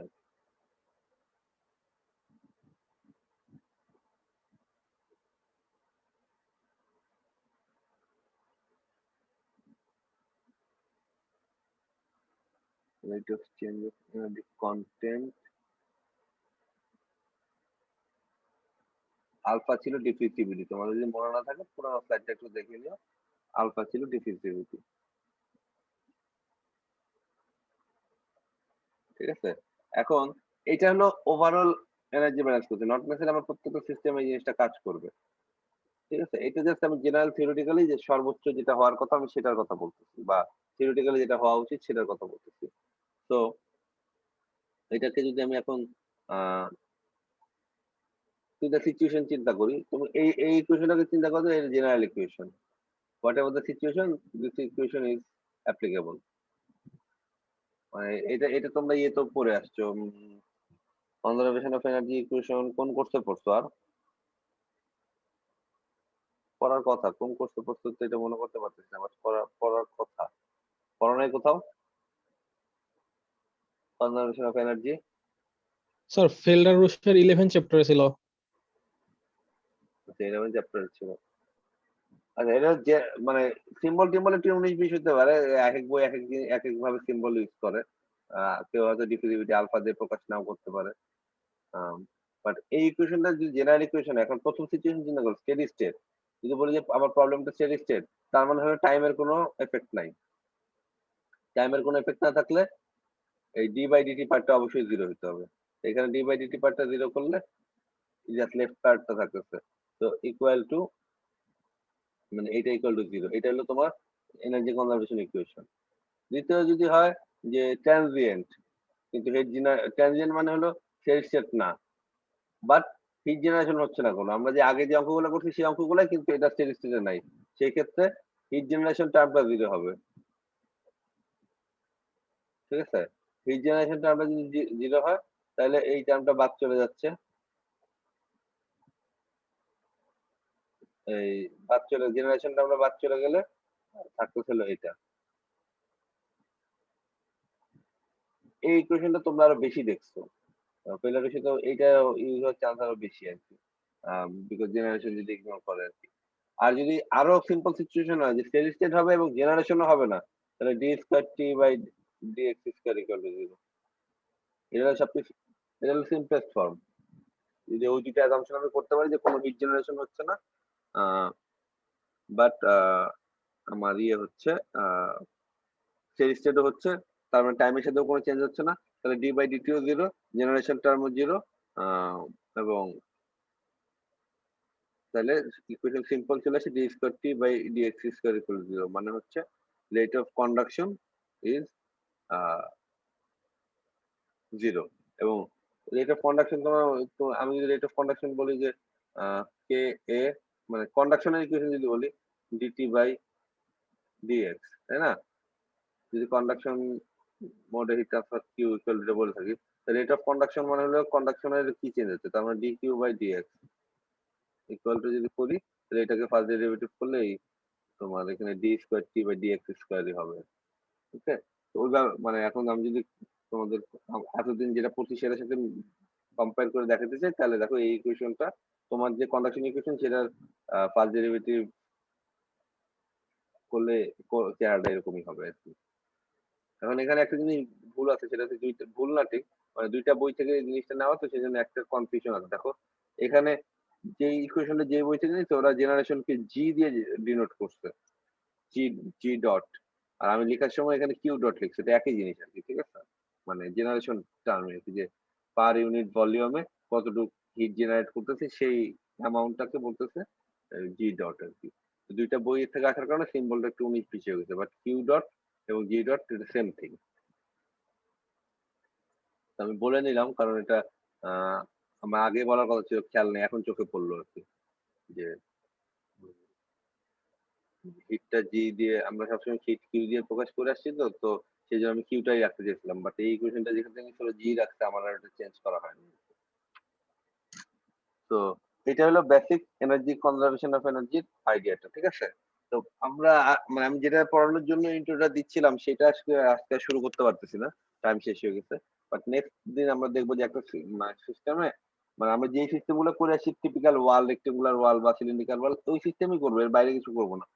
rate of change of energy content, alpha ছিল ডিফিউসিভিটি, তোমার যদি মনে না থাকে পুরোনো স্লাইডটা একটু দেখে নিও, আলফা ছিল ডিফিউসিভিটি, ঠিক আছে? এখন এটা হলো ওভারঅল এনার্জি ব্যালেন্স করতে, নট নেসেসারি আমার প্রত্যেকটা সিস্টেমে এই জিনিসটা কাজ করবে, ঠিক আছে? এটা জাস্ট আমি জেনারেল থিওরিটিক্যালি যে সর্বোচ্চ যেটা হওয়ার কথা আমি সেটার কথা বলতেছি, বা থিওরিটিক্যালি যেটা হওয়া উচিত সেটার কথা বলতেছি। তো এটাকে যদি আমি এখন সিচুয়েশন চিন্তা করি, তুমি এই ইকুয়েশনটাকে চিন্তা করো, এর general equation, whatever the situation this equation is applicable, মানে এটা তোমরা ইয়ে তো পড়ে আসছো, কনজারভেশন অফ এনার্জি ইকুয়েশন কোন কোর্সে পড়ছো? আর পড়ার কথা কোন কোর্সে পড়ছো তো এটা মনে করতে পারতেছি না, বাট পড়ার কথা পড়া নাই কোথাও, কনজারভেশন অফ এনার্জি। স্যার ফেল্ডার রুশের 11 চ্যাপ্টারে ছিল। ইলেভেন চ্যাপ্টার ছিল। আচ্ছা, এটা যে মানে সিম্বল টিম্বল একটু 19-20 হতে পারে, এক এক বই এক এক দিন এক এক ভাবে সিম্বল ইউজ করে, কেউ হয়তো ডিফিউজিভিটি আলফা দিয়ে প্রকাশ নাও করতে পারে, বাট এই ইকুয়েশনটা যদি জেনারেল ইকুয়েশন, এখন প্রথম সিচুয়েশন চিন্তা করো স্টেডি স্টেট, যদি বলি যে আমার প্রবলেমটা স্টেডি স্টেট, তার মানে হলো টাইমের কোনো এফেক্ট নাই, টাইমের কোনো এফেক্ট না থাকলে এই ডি বাই ডিটি পার্টটা অবশ্যই জিরো হতে হবে। এখানে ডি বাই ডিটি পার্টটা জিরো করলে জাস্ট লেফট পার্টটা থাকতেছে। তো ইকুয়াল টু মানে এটা ইকুয়াল টু জিরো। এটা হলো তোমার এনার্জি কনজারভেশন ইকুয়েশন। দ্বিতীয় যদি হয় যে ট্রানজিয়েন্ট, কিন্তু ট্রানজিয়েন্ট মানে হলো স্টেডি স্টেট না, বাট হিট জেনারেশন হচ্ছে না কোনো। আমরা যে আগে যে অঙ্কগুলো করছি সেই অঙ্কগুলাই কিন্তু এটা স্টেডি স্টেটে নাই। সেই ক্ষেত্রে হিট জেনারেশন টার্মটা জিরো হবে। ঠিক আছে? হিট জেনারেশন টার্মটা যদি জিরো হয় তাহলে এই টার্মটা বাদ চলে যাচ্ছে। এই বাদ চলে জেনারেশন টার্মটা বাদ চলে গেলে থাকতেছিল এটা। এই ইকুয়েশনটা তোমরা আরো বেশি দেখছো। পেলারুশে তো এইটা ইউজ হওয়ার চান্স আরো বেশি আর কি। বিকজ জেনারেশন যদি ইগনোর করে আর কি। আর যদি আরো সিম্পল সিচুয়েশন হয় যে স্টেডি স্টেট হবে এবং জেনারেশনও হবে না, তাহলে D square T by D x square equal to zero. এটা হলো সবচেয়ে এটা হলো সিম্পলেস্ট ফর্ম। যদি ওই দুইটা অ্যাজাম্পশন আমি করতে পারি যে কোনো হিট জেনারেশন হচ্ছে না, বাট আমার ইয়ে হচ্ছে স্টেডি স্টেটও হচ্ছে, তার মানে টাইমের সাথেও কোনো চেঞ্জ হচ্ছে না, তাহলে ডি বাই ডিটিও জিরো, জেনারেশন টার্মও জিরো, এবং তাহলে ইকুয়েশন সিম্পল চলে আসে d square T by D x square equal zero. মানে হচ্ছে rate of conduction is zero. এবং রেট অফ কন্ডাকশন তোমার আমি যদি রেট অফ কন্ডাকশন বলি যে কে এ মানে কন্ডাকশনের ইকুয়েশন যদি বলি ডিটি বাই ডিএক্স, তাই না? যদি কন্ডাকশন মোডে heat transfer Q equal to বলে থাকি, রেট অফ কন্ডাকশন মানে হলো কন্ডাকশনের কি চেঞ্জ হচ্ছে, তার মানে d Q by dx equal to যদি করি তাহলে এটাকে ফার্স্ট ডেরিভেটিভ করলেই তোমার এখানে d square t by dx স্কোয়ারই হবে। ঠিক আছে? তো ওইভাবে মানে এখন আমি যদি তোমাদের এতদিন যেটা পড়ছি সেটার সাথে কম্পেয়ার করে দেখাতে চাই, তাহলে দেখো এই ইকুয়েশনটা তোমার যে কন্ডাকশন ইকুয়েশন সেটার ফার্স্ট ডেরিভেটিভ করলে চেহারাটা এরকমই হবে আর কি। এখন এখানে একটা জিনিস ভুল আছে, সেটা হচ্ছে দুইটা ভুল না ঠিক, মানে দুইটা বই থেকে এই জিনিসটা নেওয়া, তো সেই জন্য একটা কনফিউশন আছে। দেখো এখানে যে ইকুয়েশনটা যে বই থেকে নিয়েছে ওরা জেনারেশনকে জি দিয়ে ডিনোট করছে, জি জি ডট, আর আমি লেখার সময় এখানে কিউ ডট লিখছি, এটা একই জিনিস আর কি। ঠিক আছে? মানে জেনারেশন টার্মে যে পার ইউনিট ভলিউমে কতটুকু হিট জেনারেট করতেছে সেই অ্যামাউন্টটাকে বলতেছে জি ডট আর কি। দুইটা বই থেকে আসার কারণে সিম্বলটা একটু 19 পিছিয়ে গেছে, বাট কিউ ডট এবং জি ডট এটা সেম থিং। আমি বলে নিলাম কারণ এটা আমার আগে বলার কথা ছিল, খেয়াল নেই, এখন চোখে পড়লো আর কি যে হিটটা জি দিয়ে আমরা সবসময় হিট কিউ দিয়ে প্রকাশ করে আসছি, তো তো সেই জন্য আমি কিউটাই রাখতে চেয়েছিলাম, বাট এই ইকুয়েশনটা যেখান থেকে ছিল জি রাখতে আমার আর এটা চেঞ্জ করা হয়নি। তো এটা হলো বেসিক এনার্জি কনজারভেশন অফ এনার্জির আইডিয়াটা। ঠিক আছে? তো আমরা মানে আমি যেটা পড়ানোর জন্য ইন্ট্রোটা দিচ্ছিলাম সেটা আজকে শুরু করতে পারতেছি না, টাইম শেষ হয়ে গেছে। বাট নেক্সট দিন আমরা দেখবো যে একটা সিস্টেমে মানে আমরা যে সিস্টেম গুলো করে আসি টিপিক্যাল ওয়াল, রেক্টেঙ্গুলার ওয়াল বা সিলিন্ড্রিক্যাল ওয়াল, ওই সিস্টেমই করবো, এর বাইরে কিছু করবো না।